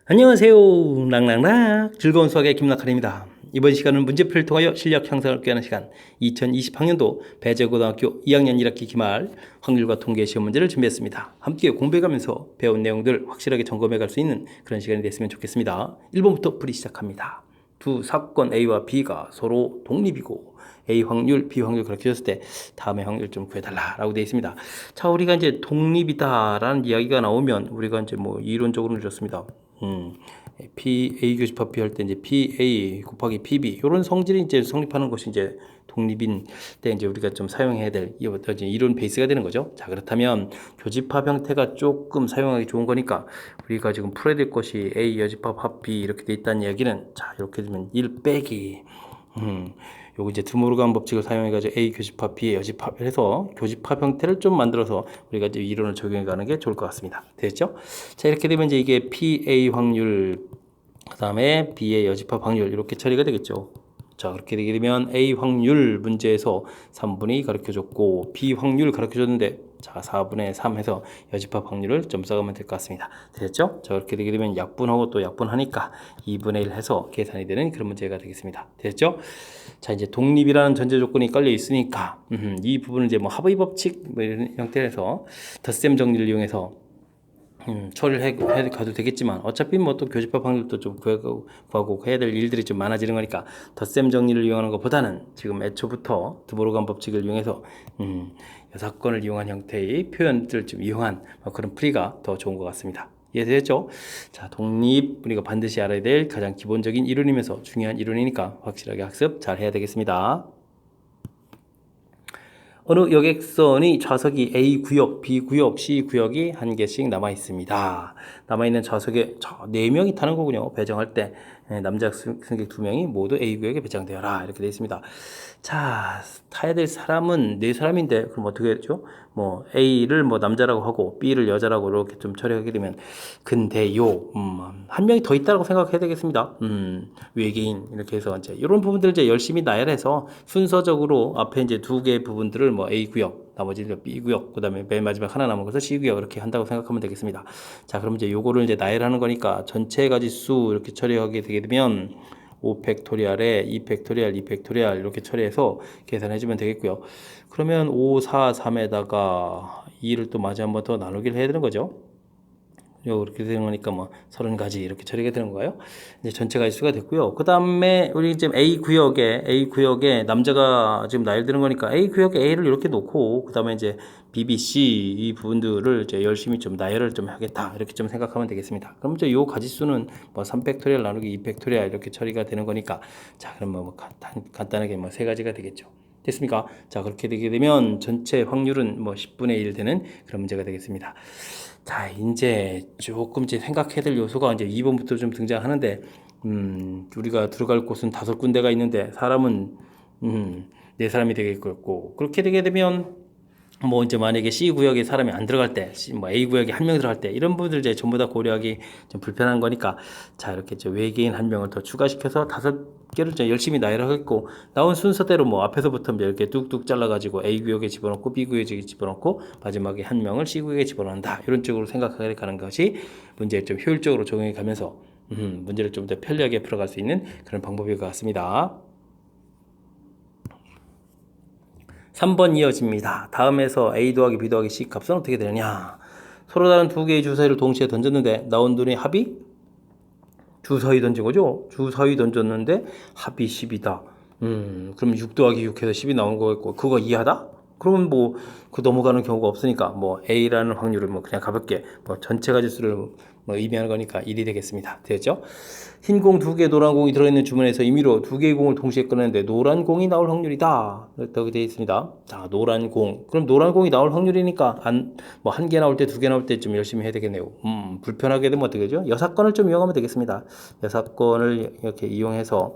안녕하세요. 랑랑락 즐거운 수학의 김락할입니다. 이번 시간은 문제풀이를 통하여 실력 향상을 꾀하는 시간 2020학년도 배재고등학교 2학년 1학기 기말 확률과 통계 시험 문제를 준비했습니다. 함께 공부해가면서 배운 내용들 확실하게 점검해 갈 수 있는 그런 시간이 됐으면 좋겠습니다. 1번부터 풀이 시작합니다. 두 사건 A와 B가 서로 독립이고 A 확률, B 확률 그렇게 줬을 때 다음의 확률 좀 구해달라라고 되어 있습니다. 자, 우리가 이제 독립이다라는 이야기가 나오면 우리가 이제 뭐 이론적으로는 좋습니다. PA 교집합 B 할 때 이제 PA 곱하기 PB 이런 성질이 이제 성립하는 것이 이제 독립인 때 이제 우리가 좀 사용해야 될 이론 베이스가 되는 거죠. 자, 그렇다면 교집합 형태가 조금 사용하기 좋은 거니까 우리가 지금 풀어야 될 것이 A 여집합 합 B 이렇게 돼 있다는 이야기는 자, 이렇게 되면 1 빼기 요거 이제 드모르간 법칙을 사용해가지고 A 교집합 B의 여집합을 해서 교집합 형태를 좀 만들어서 우리가 이제 이론을 적용해가는 게 좋을 것 같습니다. 됐죠? 자, 이렇게 되면 이제 이게 PA 확률, 그 다음에 B의 여집합 확률 이렇게 처리가 되겠죠. 자, 그렇게 되게 되면 A 확률 문제에서 3분의 가르쳐줬고 B 확률 가르쳐줬는데 자, 4분의 3 해서 여집합 확률을 점 써가면 될 것 같습니다. 됐죠? 자, 그렇게 되게 되면 약분하고 또 약분하니까 2분의 1 해서 계산이 되는 그런 문제가 되겠습니다. 됐죠? 자, 이제 독립이라는 전제 조건이 깔려 있으니까 이 부분을 이제 뭐 합의 법칙 뭐 이런 형태에서 덧셈 정리를 이용해서 처리를 해 가도 되겠지만 어차피 뭐 또 교집합 확률도 좀 구하고 해야 될 일들이 좀 많아지는 거니까 덧셈 정리를 이용하는 것보다는 지금 애초부터 드보르간 법칙을 이용해서 여사건을 이용한 형태의 표현들을 좀 이용한 그런 풀이가 더 좋은 것 같습니다. 이해되셨죠? 자, 독립 우리가 반드시 알아야 될 가장 기본적인 이론이면서 중요한 이론이니까 확실하게 학습 잘 해야 되겠습니다. 어느 여객선의 좌석이 A 구역, B 구역, C 구역이 한 개씩 남아 있습니다. 남아 있는 좌석에 4명이 타는 거군요. 배정할 때 남자 승객 2명이 모두 A 구역에 배정되어라 이렇게 되어 있습니다. 자, 타야 될 사람은 4사람인데 그럼 어떻게 했죠? 뭐 A를 뭐 남자라고 하고 B를 여자라고 이렇게 좀 처리하게 되면 근데요, 한 명이 더 있다고 생각해야 되겠습니다. 외계인 이렇게 해서 이제 이런 부분들 이제 열심히 나열해서 순서적으로 앞에 이제 2개의 부분들을 뭐 A 구역, 나머지는 B 구역, 그다음에 맨 마지막 하나 남은 것을 C 구역 이렇게 한다고 생각하면 되겠습니다. 자, 그럼 이제 요거를 이제 나열하는 거니까 전체 가지수 이렇게 처리하게 되게 되면 5 팩토리얼에 2 팩토리얼, 2 팩토리얼 이렇게 처리해서 계산해 주면 되겠고요. 그러면 5, 4, 3에다가 2를 또 마저 한번 더 나누기를 해야 되는 거죠. 이렇게 되는 거니까 뭐 30가지 이렇게 처리가 되는 거예요. 이제 전체 가지수가 됐고요. 그 다음에 우리 지금 A 구역에 남자가 지금 나열되는 거니까 A 구역에 A를 이렇게 놓고 그 다음에 이제 B, B, C 이 부분들을 이제 열심히 좀 나열을 좀 하겠다 이렇게 좀 생각하면 되겠습니다. 그럼 이제 요 가지수는 뭐 3팩토리얼 나누기 2팩토리얼 이렇게 처리가 되는 거니까 자, 그러면 뭐 간단하게 뭐 3가지가 되겠죠. 됐습니까? 자, 그렇게 되게 되면 전체 확률은 뭐 10분의 1 되는 그런 문제가 되겠습니다. 자, 이제 조금 이제 생각해야 될 요소가 이제 2번부터 좀 등장하는데, 우리가 들어갈 곳은 5군데가 있는데, 사람은, 4사람이 되겠고, 그렇게 되게 되면, 뭐 이제 만약에 C 구역에 사람이 안 들어갈 때, 뭐 A 구역에 한 명 들어갈 때 이런 부분들 이제 전부 다 고려하기 좀 불편한 거니까 자, 이렇게 외계인 한 명을 더 추가시켜서 5개를 이제 열심히 나열하겠고 나온 순서대로 뭐 앞에서부터 이렇게 뚝뚝 잘라가지고 A 구역에 집어넣고 B 구역에 집어넣고 마지막에 한 명을 C 구역에 집어넣는다 이런 쪽으로 생각하게 가는 것이 문제를 좀 효율적으로 적용해 가면서 문제를 좀 더 편리하게 풀어갈 수 있는 그런 방법일 것 같습니다. 3번 이어집니다. 다음에서 A 더하기 B 더하기 C 값은 어떻게 되느냐. 서로 다른 2개의 주사위를 동시에 던졌는데 나온 둘의 합이 주사위 던진 거죠. 주사위 던졌는데 합이 10이다. 그럼 6 더하기 6 해서 10이 나온 거겠고 그거 이해하다? 그러면 뭐 그 넘어가는 경우가 없으니까 뭐 A라는 확률을 뭐 그냥 가볍게 뭐 전체 가지수를 뭐 의미하는 거니까 1이 되겠습니다. 되었죠? 흰 공 2개, 노란 공이 들어있는 주문에서 임의로 2개의 공을 동시에 꺼내는데 노란 공이 나올 확률이다. 이렇게 되어 있습니다. 자, 노란 공. 그럼 노란 공이 나올 확률이니까 뭐 1개 나올 때 2개 나올 때 좀 열심히 해야 되겠네요. 불편하게 되면 어떻게 되죠? 여사건을 좀 이용하면 되겠습니다. 여사건을 이렇게 이용해서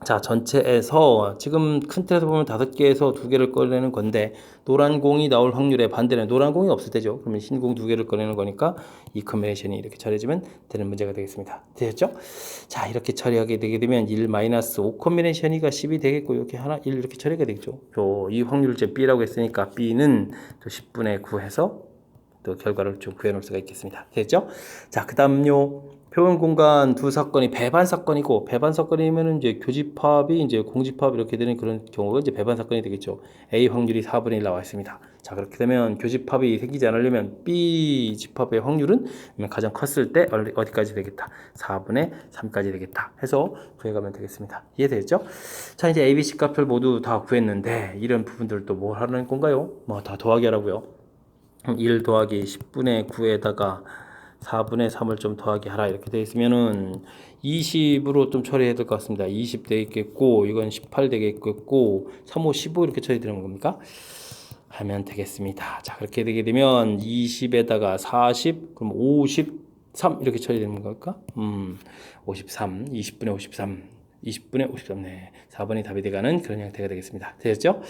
자, 전체에서 지금 큰 틀에서 보면 5개에서 2개를 꺼내는 건데 노란 공이 나올 확률의 반대는 노란 공이 없을 때죠. 그러면 흰 공 2개를 꺼내는 거니까 이 컨비네이션이 이렇게 처리해주면 되는 문제가 되겠습니다. 되셨죠? 자, 이렇게 처리하게 되게 되면 1-5 컨비네이션이가 10이 되겠고 이렇게 하나 1 이렇게 처리가 되겠죠. 이 확률을 이제 B라고 했으니까 B는 또 10분의 9 해서 또 결과를 좀 구해놓을 수가 있겠습니다. 됐죠? 자, 그 다음요. 표현 공간 두 사건이 배반 사건이고, 배반 사건이면은 이제 교집합이 이제 공집합 이렇게 되는 그런 경우가 이제 배반 사건이 되겠죠. A 확률이 4분의 1 나와 있습니다. 자, 그렇게 되면 교집합이 생기지 않으려면 B 집합의 확률은 가장 컸을 때 어디까지 되겠다? 4분의 3까지 되겠다. 해서 구해가면 되겠습니다. 이해되죠? 자, 이제 A, B, C 값을 모두 다 구했는데, 이런 부분들도 뭘 하는 건가요? 뭐 다 더하기 하라고요. 1 더하기 10분의 9에다가 4분의 3을 좀 더하기 하라 이렇게 되어 있으면은 20으로 좀 처리해야 될 것 같습니다. 20 되겠고 이건 18 되겠고 3, 5, 15 이렇게 처리되는 겁니까? 하면 되겠습니다. 자, 그렇게 되게 되면 20에다가 40 그럼 53 이렇게 처리되는 걸까? 53 20분의 53 20분의 53, 네. 4번이 답이 돼가는 그런 형태가 되겠습니다. 되셨죠?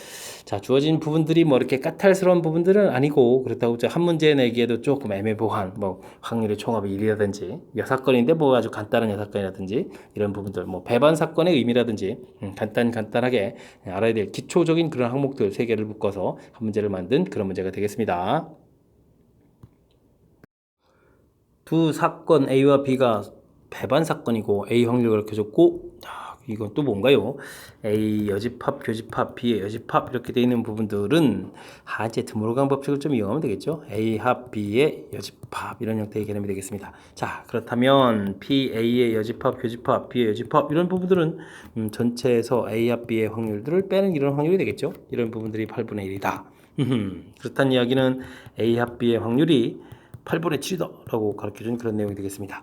자, 주어진 부분들이 뭐 이렇게 까탈스러운 부분들은 아니고, 그렇다고 한 문제 내기에도 조금 애매모호한, 뭐, 확률의 총합이 1이라든지, 여사건인데 뭐 아주 간단한 여사건이라든지, 이런 부분들, 뭐, 배반 사건의 의미라든지, 간단하게 알아야 될 기초적인 그런 항목들 3개를 묶어서 한 문제를 만든 그런 문제가 되겠습니다. 두 사건 A와 B가 배반 사건이고 A 확률을 그렇게 줬고, 이건 또 뭔가요? A 여집합, 교집합, B의 여집합 이렇게 되어 있는 부분들은 이제 드모르간 법칙을 좀 이용하면 되겠죠. A 합 B의 여집합 이런 형태의 개념이 되겠습니다. 자, 그렇다면 P, A의 여집합, 교집합, B의 여집합 이런 부분들은 전체에서 A 합 B의 확률들을 빼는 이런 확률이 되겠죠. 이런 부분들이 8분의 1이다. 그렇다는 이야기는 A 합 B의 확률이 8분의 7이다 라고 가르쳐준 그런 내용이 되겠습니다.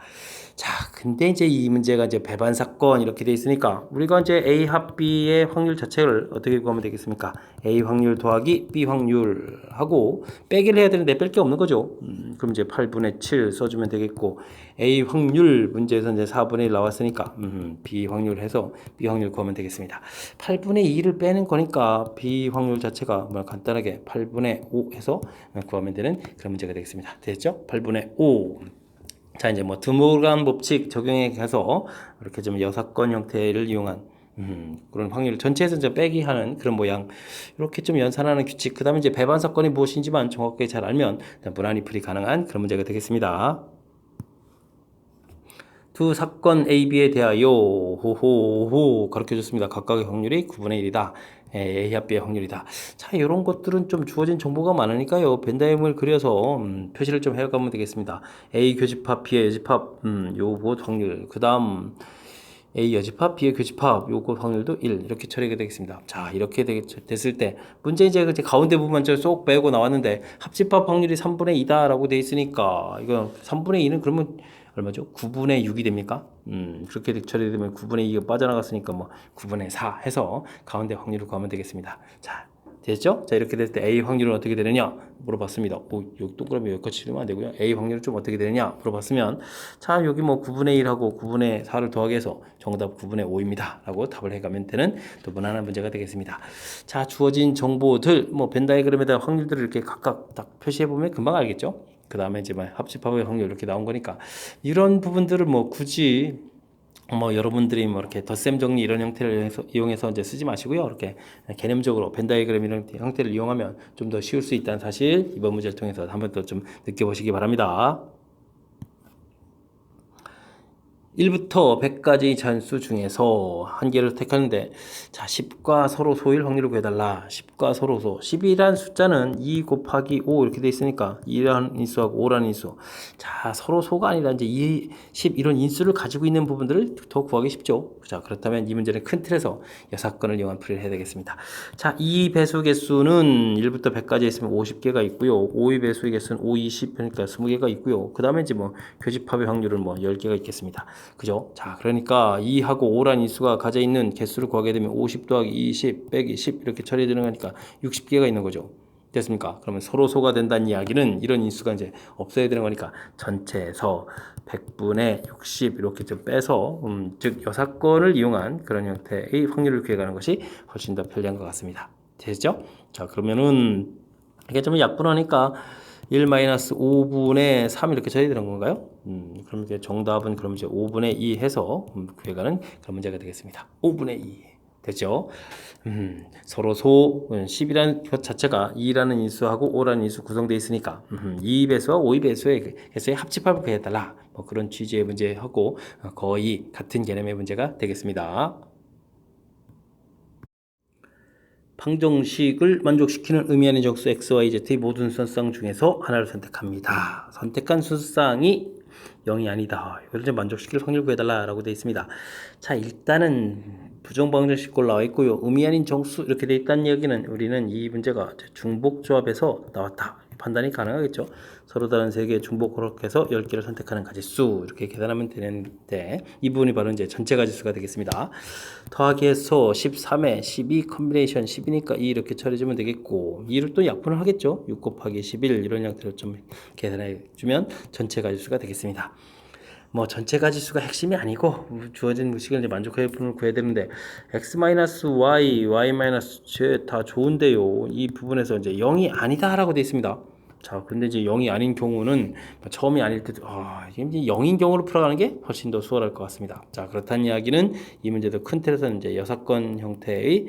자, 근데 이제 이 문제가 이제 배반 사건 이렇게 돼 있으니까 우리가 이제 A 합 B의 확률 자체를 어떻게 구하면 되겠습니까? A 확률 더하기 B 확률하고 빼기를 해야 되는데 뺄 게 없는 거죠. 그럼 이제 8분의 7 써주면 되겠고 A 확률 문제에서 이제 4분의 1 나왔으니까 B 확률 해서 B 확률 구하면 되겠습니다. 8분의 2를 빼는 거니까 B 확률 자체가 뭐 간단하게 8분의 5 해서 구하면 되는 그런 문제가 되겠습니다. 됐죠? 8분의 5. 자, 이제 뭐 드모르간 법칙 적용해서 이렇게 좀 여사건 형태를 이용한 그런 확률 전체에서 이제 빼기 하는 그런 모양 이렇게 좀 연산하는 규칙. 그 다음에 이제 배반 사건이 무엇인지만 정확하게 잘 알면 무난히 풀이 가능한 그런 문제가 되겠습니다. 두 사건 A, B에 대하여 호호호 가르쳐줬습니다. 각각의 확률이 9분의 1이다. A 합 B의 확률이다. 자, 이런 것들은 좀 주어진 정보가 많으니까요. 벤다임을 그려서 표시를 좀 해가면 되겠습니다. A 교집합, B의 여집합, 요것 확률. 그 다음 A 여집합, B의 교집합, 요것 확률도 1 이렇게 처리가 되겠습니다. 자, 이렇게 됐을 때 문제 이제 가운데 부분 쏙 빼고 나왔는데 합집합 확률이 3분의 2다라고 돼 있으니까 이거 3분의 2는 그러면 얼마죠? 9분의 6이 됩니까? 그렇게 처리되면 9분의 2가 빠져나갔으니까 뭐 9분의 4 해서 가운데 확률을 구하면 되겠습니다. 자, 됐죠? 자, 이렇게 됐을 때 A 확률은 어떻게 되느냐 물어봤습니다. 여기 동그라미 여기까지 치면 안 되고요. A 확률은 좀 어떻게 되느냐 물어봤으면 자, 여기 뭐 9분의 1하고 9분의 4를 더하기해서 정답 9분의 5입니다. 라고 답을 해가면 되는 또 무난한 문제가 되겠습니다. 자, 주어진 정보들 뭐 벤다이그램에다 확률들을 이렇게 각각 딱 표시해보면 금방 알겠죠? 그 다음에 이제 합집합의 확률 이렇게 나온 거니까 이런 부분들을 뭐 굳이 뭐 여러분들이 뭐 이렇게 덧셈 정리 이런 형태를 이용해서 이제 쓰지 마시고요. 이렇게 개념적으로 벤다이그램 이런 형태를 이용하면 좀 더 쉬울 수 있다는 사실 이번 문제를 통해서 한번 더 좀 느껴보시기 바랍니다. 1부터 100까지 잔수 중에서 한 개를 택하는데 자 10과 서로 소일 확률을 구해달라. 10과 서로 소 10이란 숫자는 2 곱하기 5 이렇게 돼 있으니까 2라는 인수하고 5라는 인수 자 서로 소가 아니라 이제 2, 10 이런 인수를 가지고 있는 부분들을 더 구하기 쉽죠. 자 그렇다면 이 문제는 큰 틀에서 여사건을 이용한 풀이를 해야 되겠습니다. 자 이 배수 개수는 1부터 100까지 있으면 50개가 있고요. 5의 배수의 개수는 5, 20 그러니까 20개가 있고요. 그 다음에 이제 뭐 교집합의 확률은 뭐 10개가 있겠습니다. 그죠? 자, 그러니까 2하고 5란 인수가 가져 있는 개수를 구하게 되면 50 더하기 20 빼기 10 이렇게 처리되는 거니까 60개가 있는 거죠. 됐습니까? 그러면 서로 소가 된다는 이야기는 이런 인수가 이제 없어야 되는 거니까 전체에서 100분의 60 이렇게 좀 빼서 즉 여사건을 이용한 그런 형태의 확률을 구해가는 것이 훨씬 더 편리한 것 같습니다. 되죠? 자, 그러면은 이게 좀 약분하니까 1-5분의 3 이렇게 처리되는 건가요? 그럼 이제 정답은 그럼 이제 5분의 2 해서 구해가는 그런 문제가 되겠습니다. 5분의 2. 그죠? 서로 소 10이라는 것 자체가 2라는 인수하고 5라는 인수 구성되어 있으니까 2배수와 5배수의 개수의 합집합을 구해달라. 뭐 그런 취지의 문제하고 거의 같은 개념의 문제가 되겠습니다. 방정식을 만족시키는 의미 아닌 정수 x, y, z의 모든 순서상 중에서 하나를 선택합니다. 선택한 순서상이 0이 아니다. 이걸 이제 만족시킬 확률 구해달라라고 되어 있습니다. 자, 일단은 부정방정식꼴 나와 있고요. 의미 아닌 정수 이렇게 되어 있다는 얘기는 우리는 이 문제가 중복조합에서 나왔다. 판단이 가능하겠죠. 서로 다른 세 개의 중복을 해서 10개를 선택하는 가지수 이렇게 계산하면 되는데 이 부분이 바로 이제 전체 가지수가 되겠습니다. 더하기 해서 13에 12 컨비네이션 10이니까 2 이렇게 처리해주면 되겠고 2를 또 약분을 하겠죠. 6 곱하기 11 이런 형태로 좀 계산해 주면 전체 가지수가 되겠습니다. 뭐 전체 가지수가 핵심이 아니고 주어진 식을 이제 만족해 부분을 구해야 되는데 x-y, y-z 다 좋은데요. 이 부분에서 이제 0이 아니다라고 되어 있습니다. 자, 근데 이제 0이 아닌 경우는 처음이 아닐 때도 이게 이제 0인 경우로 풀어가는 게 훨씬 더 수월할 것 같습니다. 자, 그렇다는 이야기는 이 문제도 큰 틀에서는 이제 6건 형태의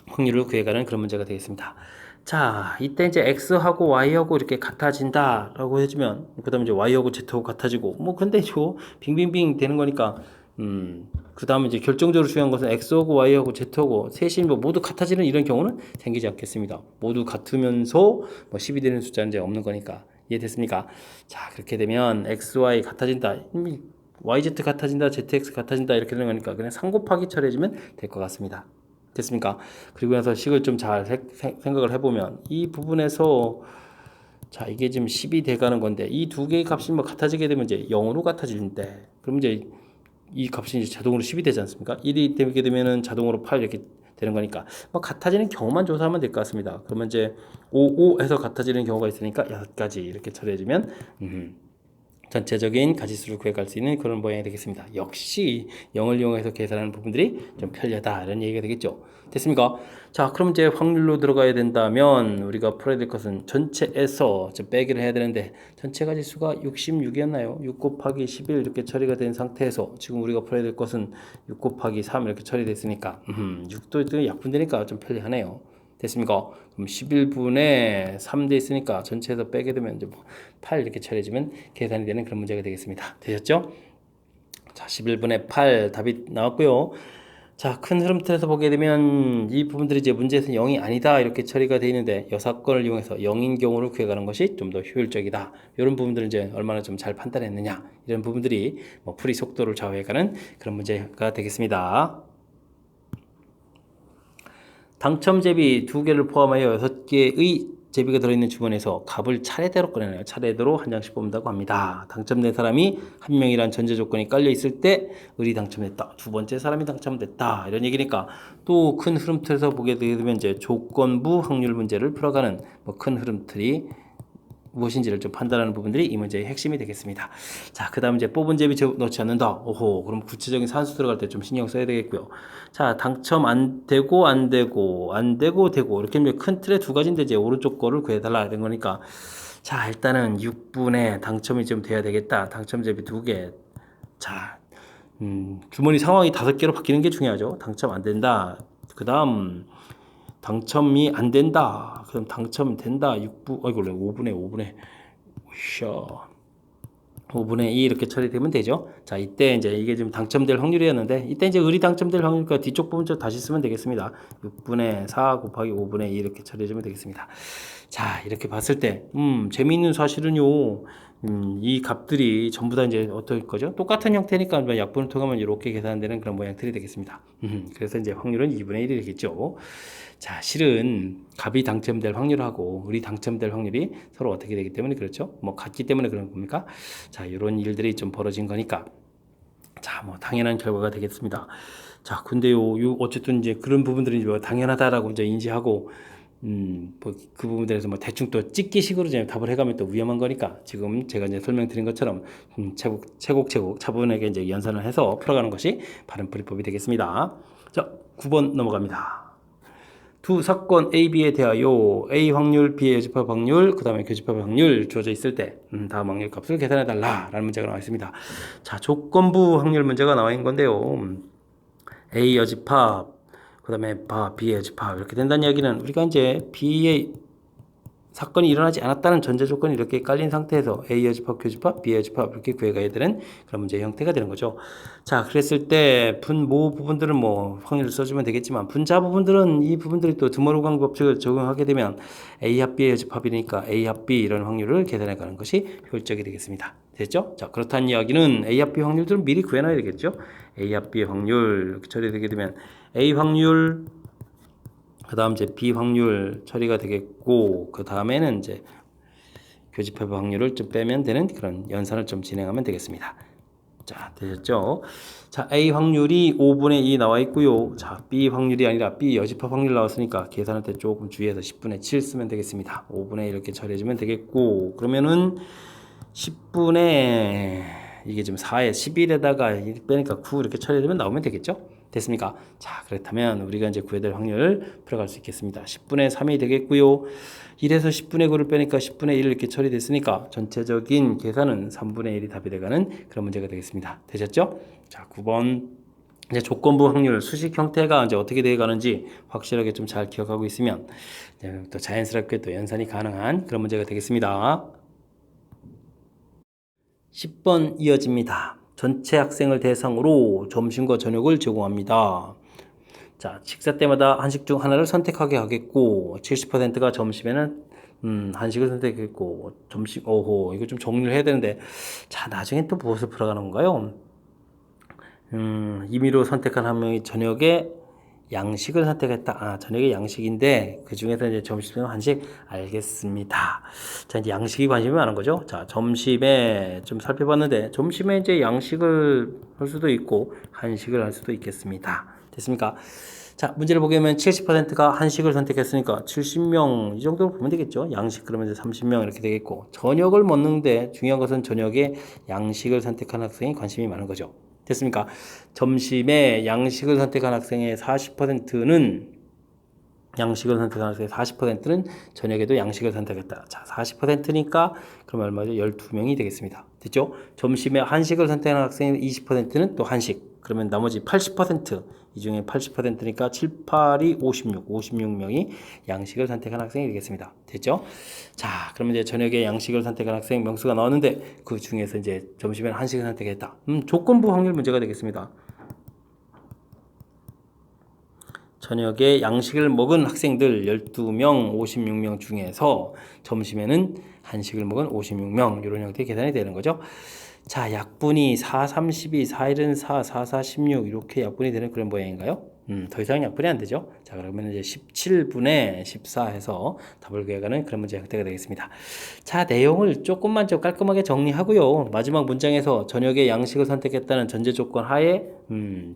확률을 구해가는 그런 문제가 되겠습니다. 자, 이때 이제 x하고 y하고 이렇게 같아진다라고 해주면 그 다음에 이제 y하고 z하고 같아지고 뭐 근데 이거 빙빙빙 되는 거니까 그 다음에 이제 결정적으로 중요한 것은 x하고 y하고 z하고 셋이 뭐 모두 같아지는 이런 경우는 생기지 않겠습니다. 모두 같으면서 뭐 10이 되는 숫자는 이제 없는 거니까 이해됐습니까? 자, 그렇게 되면 x, y 같아진다. yz 같아진다, zx 같아진다 이렇게 되는 거니까 그냥 3 곱하기 처리해주면 될 것 같습니다. 됐습니까? 그리고 나서 식을 좀 잘 생각을 해보면 이 부분에서 자, 이게 지금 10이 돼가는 건데 이 두 개의 값이 뭐 같아지게 되면 이제 0으로 같아지는데 그럼 이제 이 값이 이제 자동으로 10이 되지 않습니까? 1이 되게 되면은 자동으로 8 이렇게 되는 거니까 뭐 같아지는 경우만 조사하면 될 것 같습니다. 그러면 이제 5, 5 해서 같아지는 경우가 있으니까 6가지 이렇게 처리해주면 전체적인 가지수를 구해갈 수 있는 그런 모양이 되겠습니다. 역시 0을 이용해서 계산하는 부분들이 좀 편리하다 이런 얘기가 되겠죠. 됐습니까? 자, 그럼 이제 확률로 들어가야 된다면 우리가 풀어야 될 것은 전체에서 좀 빼기를 해야 되는데 전체 가지수가 66이었나요? 6 곱하기 11 이렇게 처리가 된 상태에서 지금 우리가 풀어야 될 것은 6 곱하기 3 이렇게 처리됐으니까 6도 약분되니까 좀 편리하네요. 됐습니까? 그럼 11분의 3돼 있으니까 전체에서 빼게 되면 이제 8 이렇게 처리해주면 계산이 되는 그런 문제가 되겠습니다. 되셨죠? 자, 11분의 8 답이 나왔고요. 자, 큰 흐름 틀에서 보게 되면 이 부분들이 이제 문제에서는 0이 아니다 이렇게 처리가 되어 있는데 여사건을 이용해서 0인 경우를 구해가는 것이 좀 더 효율적이다. 이런 부분들을 이제 얼마나 좀 잘 판단했느냐 이런 부분들이 뭐 풀이 속도를 좌우해가는 그런 문제가 되겠습니다. 당첨 제비 2개를 포함하여 6개의 제비가 들어있는 주머니에서 값을 차례대로 꺼내네요. 차례대로 한 장씩 뽑는다고 합니다. 당첨된 사람이 한 명이란 전제 조건이 깔려 있을 때 을이 당첨됐다. 두 번째 사람이 당첨됐다. 이런 얘기니까 또 큰 흐름틀에서 보게 되면 이제 조건부 확률 문제를 풀어가는 뭐 큰 흐름틀이 무엇인지를 좀 판단하는 부분들이 이 문제의 핵심이 되겠습니다. 자, 그 다음 이제 뽑은 제비 넣지 않는다. 오호, 그럼 구체적인 산수 들어갈 때 좀 신경 써야 되겠고요. 자, 당첨 안 되고, 안 되고, 안 되고, 되고. 이렇게 큰 틀에 두 가지인데 이제 오른쪽 거를 구해달라. 이런 거니까. 자, 일단은 6분에 당첨이 좀 돼야 되겠다. 당첨 제비 2개. 자, 주머니 상황이 5개로 바뀌는 게 중요하죠. 당첨 안 된다. 그 다음, 당첨이 안 된다. 그럼 당첨된다. 6분, 원래 5분의 5분의 2 이렇게 처리되면 되죠. 자, 이때 이제 이게 지금 당첨될 확률이었는데, 이때 이제 을이 당첨될 확률과 뒤쪽 부분 좀 다시 쓰면 되겠습니다. 6분의 4 곱하기 5분의 2 이렇게 처리해주면 되겠습니다. 자, 이렇게 봤을 때, 재미있는 사실은요, 이 값들이 전부 다 이제 어떨 거죠? 똑같은 형태니까 약분을 통하면 이렇게 계산되는 그런 모양들이 되겠습니다. 그래서 이제 확률은 2분의 1이 되겠죠. 자, 실은 값이 당첨될 확률하고 을이 당첨될 확률이 서로 어떻게 되기 때문에 그렇죠? 뭐 같기 때문에 그런 겁니까? 자, 이런 일들이 좀 벌어진 거니까. 자, 뭐 당연한 결과가 되겠습니다. 자, 근데요, 어쨌든 이제 그런 부분들이 뭐 당연하다라고 이제 인지하고 뭐 그 부분들에서 뭐 대충 또 찍기식으로 이제 답을 해가면 또 위험한 거니까 지금 제가 이제 설명드린 것처럼 차곡차곡 차분하게 이제 연산을 해서 풀어가는 것이 바른 풀이법이 되겠습니다. 자, 9번 넘어갑니다. 두 사건 A, B에 대하여 A 확률, B의 교집합 확률, 그 다음에 교집합 확률 주어져 있을 때 다음 확률 값을 계산해달라 라는 문제가 나와 있습니다. 자, 조건부 확률 문제가 나와 있는 건데요. A 여집합, 그 다음에 B의 여집합 이렇게 된다는 이야기는 우리가 이제 B의 사건이 일어나지 않았다는 전제 조건이 이렇게 깔린 상태에서 A 여집합, 교집합, B 여집합 이렇게 구해가야 되는 그런 문제의 형태가 되는 거죠. 자, 그랬을 때 분모 부분들은 뭐 확률을 써주면 되겠지만 분자 부분들은 이 부분들이 또 드모르간 법칙을 적용하게 되면 A 합 B의 여집합이니까 A 합 B 이런 확률을 계산해 가는 것이 효율적이 되겠습니다. 됐죠? 자, 그렇다는 이야기는 A 합 B 확률들은 미리 구해놔야 되겠죠? A 합 B 확률 이렇게 처리되게 되면 A 확률 그 다음 이제 B 확률 처리가 되겠고, 그 다음에는 이제 교집합 확률을 좀 빼면 되는 그런 연산을 좀 진행하면 되겠습니다. 자, 되셨죠? 자, A 확률이 5분의 2 나와 있고요. 자, B 확률이 아니라 B 여집합 확률 나왔으니까 계산할 때 조금 주의해서 10분의 7 쓰면 되겠습니다. 5분의 1 이렇게 처리해주면 되겠고, 그러면은 10분의 이게 지금 4에 11에다가 1 빼니까 9 이렇게 처리해주면 나오면 되겠죠? 됐습니까? 자, 그렇다면 우리가 이제 구해야 될 확률 풀어갈 수 있겠습니다. 10분의 3이 되겠고요. 1에서 10분의 9를 빼니까 10분의 1 이렇게 처리됐으니까 전체적인 계산은 3분의 1이 답이 돼가는 그런 문제가 되겠습니다. 되셨죠? 자, 9번 이제 조건부 확률 수식 형태가 이제 어떻게 되어가는지 확실하게 좀 잘 기억하고 있으면 또 자연스럽게 또 연산이 가능한 그런 문제가 되겠습니다. 10번 이어집니다. 전체 학생을 대상으로 점심과 저녁을 제공합니다. 자, 식사 때마다 한식 중 하나를 선택하게 하겠고 70%가 점심에는 한식을 선택했고 점심 오호 이거 좀 정리를 해야 되는데 자 나중에 또 무엇을 풀어가는 건가요? 임의로 선택한 한 명이 저녁에 양식을 선택했다. 아, 저녁에 양식인데 그 중에서 이제 점심에 한식 알겠습니다. 자, 이제 양식이 관심이 많은 거죠. 자, 점심에 좀 살펴봤는데 점심에 이제 양식을 할 수도 있고 한식을 할 수도 있겠습니다. 됐습니까? 자, 문제를 보게 되면 70%가 한식을 선택했으니까 70명 이 정도로 보면 되겠죠. 양식 그러면 이제 30명 이렇게 되겠고 저녁을 먹는데 중요한 것은 저녁에 양식을 선택한 학생이 관심이 많은 거죠. 됐습니까? 점심에 양식을 선택한 학생의 40%는 양식을 선택한 학생의 40%는 저녁에도 양식을 선택했다. 자, 40%니까 그럼 얼마죠? 12명이 되겠습니다. 됐죠? 점심에 한식을 선택한 학생의 20%는 또 한식. 그러면 나머지 80%, 이 중에 80%니까 7, 8이 56, 56명이 양식을 선택한 학생이 되겠습니다. 됐죠? 자, 그러면 이제 저녁에 양식을 선택한 학생 명수가 나왔는데 그 중에서 이제 점심에 한식을 선택했다. 조건부 확률 문제가 되겠습니다. 저녁에 양식을 먹은 학생들 12명, 56명 중에서 점심에는 한식을 먹은 56명 이런 형태의 계산이 되는 거죠. 자, 약분이 4, 32, 4일은 4, 4, 4, 16 이렇게 약분이 되는 그런 모양인가요? 더 이상 약분이 안 되죠. 자, 그러면 이제 17분의 14 해서 답을 구해가는 그런 문제 형태가 되겠습니다. 자, 내용을 조금만 좀 깔끔하게 정리하고요. 마지막 문장에서 저녁에 양식을 선택했다는 전제 조건 하에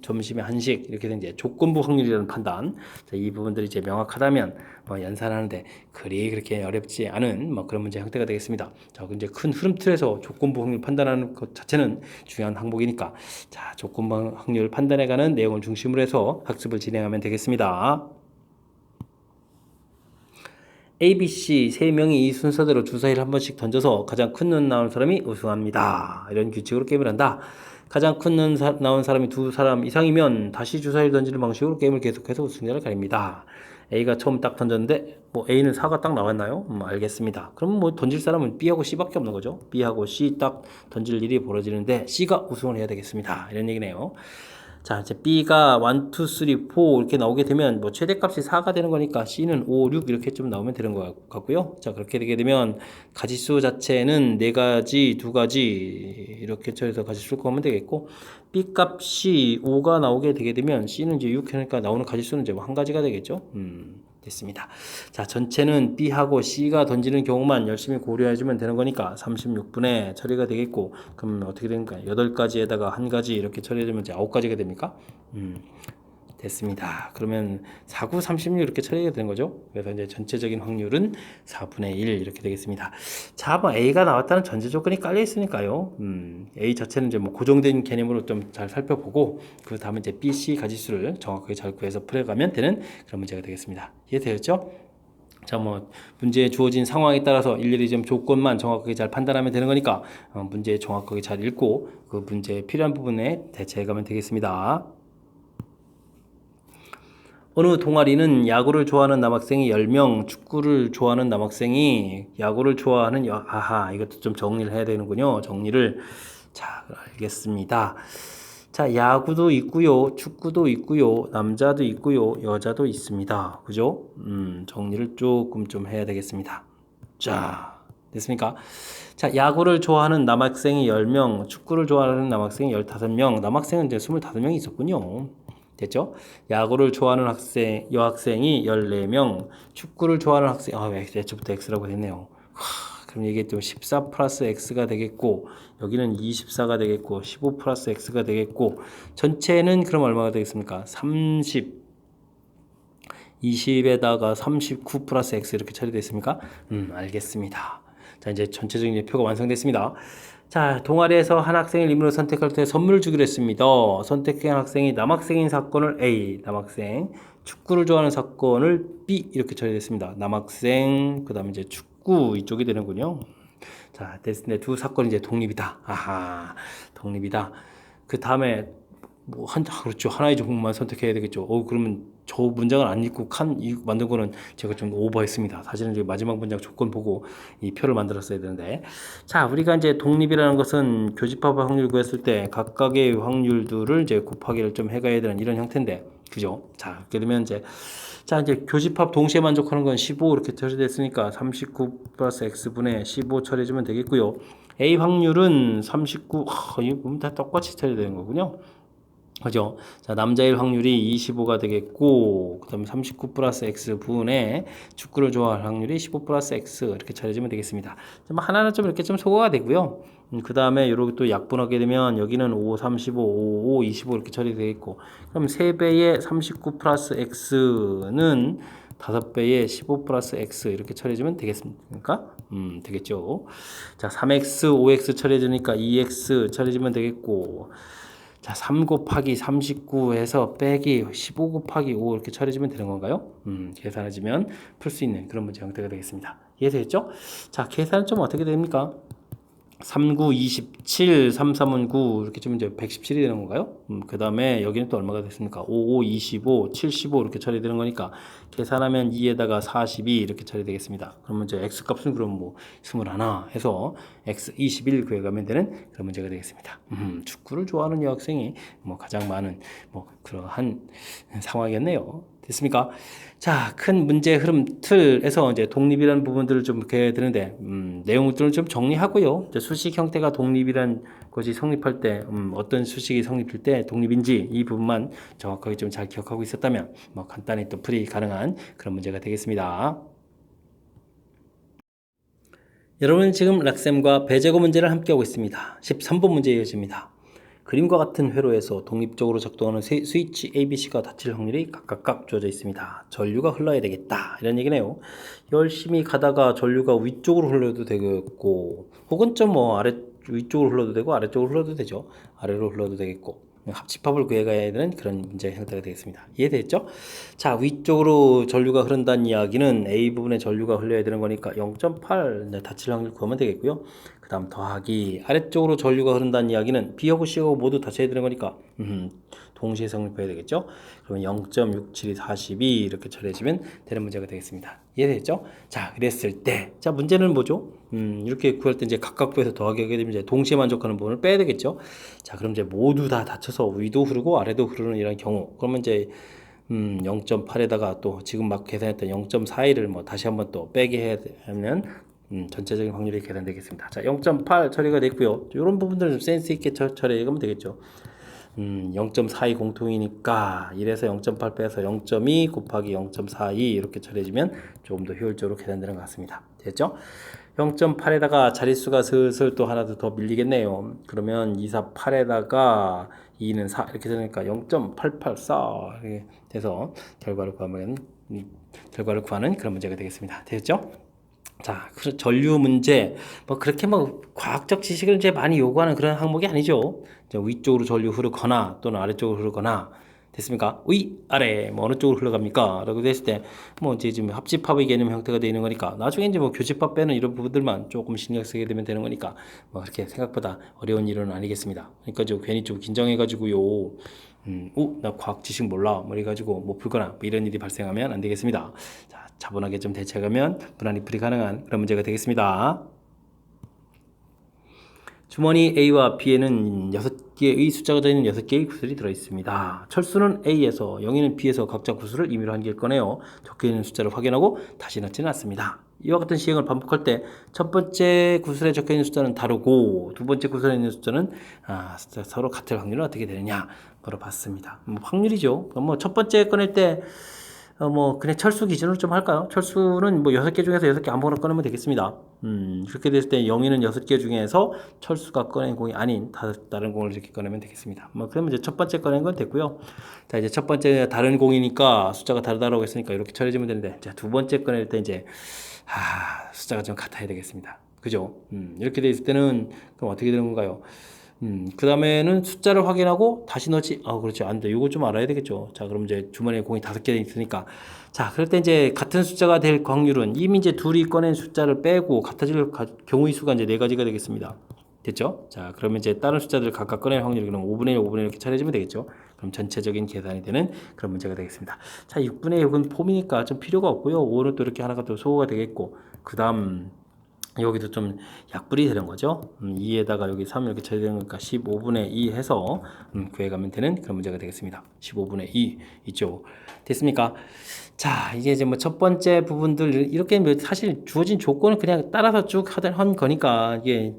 점심에 한식 이렇게 된 이제 조건부 확률이라는 판단. 자, 이 부분들이 이제 명확하다면 뭐 연산하는데 그렇게 어렵지 않은 뭐 그런 문제 형태가 되겠습니다. 자, 이제 큰 흐름 틀에서 조건부 확률 판단하는 것 자체는 중요한 항목이니까 자, 조건부 확률 판단해가는 내용을 중심으로 해서 학습을 진행하면 되겠습니다. A, B, C 세 명이 이 순서대로 주사위를 한 번씩 던져서 가장 큰 눈 나온 사람이 우승합니다. 이런 규칙으로 게임을 한다. 가장 큰 눈 나온 사람이 두 사람 이상이면 다시 주사위를 던지는 방식으로 게임을 계속해서 우승자를 가립니다. A가 처음 딱 던졌는데 뭐 A는 4가 딱 나왔나요? 알겠습니다. 그럼 뭐 던질 사람은 B하고 C밖에 없는 거죠. B하고 C 딱 던질 일이 벌어지는데 C가 우승을 해야 되겠습니다. 이런 얘기네요. 자, 이제 B가 1, 2, 3, 4 이렇게 나오게 되면 뭐 최대값이 4가 되는 거니까 C는 5, 6 이렇게 좀 나오면 되는 것 같고요. 자, 그렇게 되게 되면 가지수 자체는 4가지, 2가지 이렇게 처리해서 가지수를 구하면 되겠고 B 값이 5가 나오게 되게 되면 C는 이제 6 하니까 나오는 가지수는 이제 뭐 한 가지가 되겠죠. 됐습니다. 자, 전체는 B하고 C가 던지는 경우만 열심히 고려해주면 되는 거니까 36분에 처리가 되겠고 그럼 어떻게 됩니까? 8가지에다가 한 가지 이렇게 처리해주면 이제 9가지가 됩니까? 됐습니다. 그러면 4, 9, 36 이렇게 처리가 되는 거죠. 그래서 이제 전체적인 확률은 4분의 1 이렇게 되겠습니다. 자, 뭐 A가 나왔다는 전제 조건이 깔려 있으니까요. A 자체는 이제 뭐 고정된 개념으로 좀 잘 살펴보고 그 다음에 이제 B, C 가지수를 정확하게 잘 구해서 풀어가면 되는 그런 문제가 되겠습니다. 이해되었죠? 자, 뭐 문제에 주어진 상황에 따라서 일일이 좀 조건만 정확하게 잘 판단하면 되는 거니까 문제 정확하게 잘 읽고 그 문제에 필요한 부분에 대처해 가면 되겠습니다. 어느 동아리는 야구를 좋아하는 남학생이 10명, 축구를 좋아하는 남학생이 야구를 좋아하는 아하, 이것도 좀 정리를 해야 되는군요. 정리를. 자, 알겠습니다. 자, 야구도 있고요. 축구도 있고요. 남자도 있고요. 여자도 있습니다. 그죠? 정리를 조금 좀 해야 되겠습니다. 자, 됐습니까? 자, 야구를 좋아하는 남학생이 10명, 축구를 좋아하는 남학생이 15명, 남학생은 이제 25명이 있었군요. 됐죠? 야구를 좋아하는 여학생이 14명, 축구를 좋아하는 학생, X부터 X라고 했네요. 그럼 이게 또 14 플러스 X가 되겠고, 여기는 24가 되겠고, 15 플러스 X가 되겠고, 전체는 그럼 얼마가 되겠습니까? 30, 20에다가 39 플러스 X 이렇게 처리되어 있습니까? 알겠습니다. 자, 이제 전체적인 표가 완성됐습니다. 자, 동아리에서 한 학생을 임의로 선택할 때 선물을 주기로 했습니다. 선택한 학생이 남학생인 사건을 A, 남학생, 축구를 좋아하는 사건을 B 이렇게 처리됐습니다. 남학생, 그 다음에 이제 축구 이쪽이 되는군요. 자, 됐는데 두 사건이 이제 독립이다. 아하, 독립이다. 그 다음에 그렇죠. 하나의 종목만 선택해야 되겠죠. 그러면 저 문장을 안 읽고 만든 거는 제가 좀 오버했습니다. 사실은 이제 마지막 문장 조건 보고 이 표를 만들었어야 되는데. 자, 우리가 이제 독립이라는 것은 교집합 확률 구했을 때 각각의 확률들을 이제 곱하기를 좀 해가야 되는 이런 형태인데. 그죠? 자, 그렇게 되면 이제 교집합 동시에 만족하는 건 15 이렇게 처리됐으니까 39 플러스 x분의 15 처리해주면 되겠고요. A 확률은 39, 이거 보면 다 똑같이 처리되는 거군요. 그죠? 자, 남자일 확률이 25가 되겠고, 그 다음에 39 플러스 x 분의 축구를 좋아할 확률이 15 플러스 x 이렇게 처리해주면 되겠습니다. 하나는 좀 이렇게 좀 소거가 되고요. 그 다음에 이렇게 또 약분하게 되면 여기는 5, 35, 5, 5, 25 이렇게 처리되겠고, 그럼 3배의 39 플러스 x는 5배의 15 플러스 x 이렇게 처리해주면 되겠습니까? 되겠죠. 자, 3x, 5x 처리해주니까 2x 처리해주면 되겠고, 자, 3 곱하기 39에서 빼기 15 곱하기 5 이렇게 처리해주면 되는 건가요? 계산해주면 풀 수 있는 그런 문제 형태가 되겠습니다. 이해되셨죠? 자, 계산은 좀 어떻게 됩니까? 3, 9, 27, 3, 3은 9 이렇게 주면 이제 117이 되는 건가요? 그 다음에 여기는 또 얼마가 됐습니까? 5, 5, 25, 75 이렇게 처리되는 거니까 계산하면 2에다가 42 이렇게 처리되겠습니다. 그러면 이제 x 값은 그럼 뭐 21 해서 x 21 구해가면 되는 그런 문제가 되겠습니다. 축구를 좋아하는 여학생이 뭐 가장 많은 뭐 그러한 상황이었네요. 됐습니까? 자, 큰 문제 흐름 틀에서 이제 독립이라는 부분들을 좀 이렇게 되는데, 내용들을 좀 정리하고요. 이제 수식 형태가 독립이란 것이 성립할 때, 어떤 수식이 성립할 때 독립인지 이 부분만 정확하게 좀 잘 기억하고 있었다면, 뭐 간단히 또 풀이 가능한 그런 문제가 되겠습니다. 여러분 지금 락셈과 배제거 문제를 함께하고 있습니다. 13번 문제 이어집니다. 그림과 같은 회로에서 독립적으로 작동하는 스위치 ABC가 닫힐 확률이 각각 주어져 있습니다. 전류가 흘러야 되겠다 이런 얘기네요. 열심히 가다가 전류가 위쪽으로 흘러도 되겠고 혹은 좀 뭐 위쪽으로 흘러도 되고 아래쪽으로 흘러도 되죠. 아래로 흘러도 되겠고 합집합을 구해가야 되는 그런 문제 형태가 되겠습니다. 이해됐죠? 자, 위쪽으로 전류가 흐른다는 이야기는 A 부분에 전류가 흘러야 되는 거니까 0.8 닫힐 확률 구하면 되겠고요. 그 다음 더하기 아래쪽으로 전류가 흐른다는 이야기는 B하고 C하고 모두 닫혀야 되는 거니까 동시에 성립해야 되겠죠. 그러면 0.672 42 이렇게 처리해주면 되는 문제가 되겠습니다. 이해됐죠? 자, 그랬을 때 자, 문제는 뭐죠? 이렇게 구할 때 이제 각각 구해서 더하기 하게 되면 이제 동시에 만족하는 부분을 빼야 되겠죠. 자, 그럼 이제 모두 다 닫혀서 위도 흐르고 아래도 흐르는 이런 경우 그러면 이제 0.8에다가 또 지금 막 계산했던 0.41을 뭐 다시 한번 또 빼게 해야 되면 전체적인 확률이 계산되겠습니다. 자, 0.8 처리가 됐고요. 이런 부분들은 좀 센스 있게 처리하면 되겠죠. 0.42 공통이니까 1에서 0.8 빼서 0.2 곱하기 0.42 이렇게 처리해주면 조금 더 효율적으로 계산되는 것 같습니다. 됐죠? 0.8에다가 자릿수가 슬슬 또 하나 더 밀리겠네요. 그러면 2, 4, 8에다가 2는 4 이렇게 되니까 0.884 이렇게 돼서 결과를 구하는 그런 문제가 되겠습니다. 됐죠? 자, 전류 문제, 뭐 그렇게 뭐 과학적 지식을 이제 많이 요구하는 그런 항목이 아니죠. 위쪽으로 전류 흐르거나 또는 아래쪽으로 흐르거나 됐습니까? 위, 아래, 뭐 어느 쪽으로 흘러갑니까? 라고 됐을 때, 뭐 이제 지금 합집합의 개념 형태가 되어 있는 거니까 나중에 이제 뭐 교집합 빼는 이런 부분들만 조금 신경 쓰게 되면 되는 거니까 뭐 그렇게 생각보다 어려운 일은 아니겠습니다. 그러니까 좀 괜히 좀 긴장해가지고요. 나 과학 지식 몰라. 뭐 이래가지고 못 풀거나 뭐 이런 일이 발생하면 안 되겠습니다. 자, 차분하게 좀 대처하면 무난히 풀이 가능한 그런 문제가 되겠습니다. 주머니 A와 B에는 6개의 숫자가 들어있는 6개의 구슬이 들어있습니다. 철수는 A에서, 영희는 B에서 각자 구슬을 임의로 한 개를 꺼내어 적혀있는 숫자를 확인하고 다시 넣지는 않습니다. 이와 같은 시행을 반복할 때 첫 번째 구슬에 적혀있는 숫자는 다르고 두 번째 구슬에 있는 숫자는 서로 같을 확률은 어떻게 되느냐 물어봤습니다. 확률이죠. 첫 번째 꺼낼 때 그냥 철수 기준으로 좀 할까요? 철수는 6개 중에서 6개 아무거나 꺼내면 되겠습니다. 그렇게 됐을 때 영희는 6개 중에서 철수가 꺼낸 공이 아닌 다른 공을 이렇게 꺼내면 되겠습니다. 그러면 이제 첫 번째 꺼낸 건 됐고요. 자, 이제 첫 번째 다른 공이니까 숫자가 다르다고 했으니까 이렇게 처리해주면 되는데, 자, 두 번째 꺼낼 때 이제, 숫자가 좀 같아야 되겠습니다. 그죠? 이렇게 돼 있을 때는, 그럼 어떻게 되는 건가요? 그 다음에는 숫자를 확인하고 다시 넣지. 그렇죠. 안 돼. 요거 좀 알아야 되겠죠. 자, 그럼 이제 주머니에 공이 5개 있으니까. 자, 그럴 때 이제 같은 숫자가 될 확률은 이미 이제 둘이 꺼낸 숫자를 빼고 같아질 경우의 수가 이제 4가지가 되겠습니다. 됐죠? 자, 그러면 이제 다른 숫자들 각각 꺼낼 확률이 그럼 5분의 1, 5분의 1 이렇게 처리해주면 되겠죠? 그럼 전체적인 계산이 되는 그런 문제가 되겠습니다. 자, 6분의 6은 폼이니까 좀 필요가 없고요. 5는 또 이렇게 하나가 또 소호가 되겠고, 그 다음, 여기도 좀 약분이 되는 거죠. 2에다가 여기 3 이렇게 처리되는 거니까 15분의 2 해서 구해가면 되는 그런 문제가 되겠습니다. 15분의 2 있죠. 됐습니까? 자, 이게 이제 첫 번째 부분들 이렇게 사실 주어진 조건은 그냥 따라서 쭉 한 거니까 이게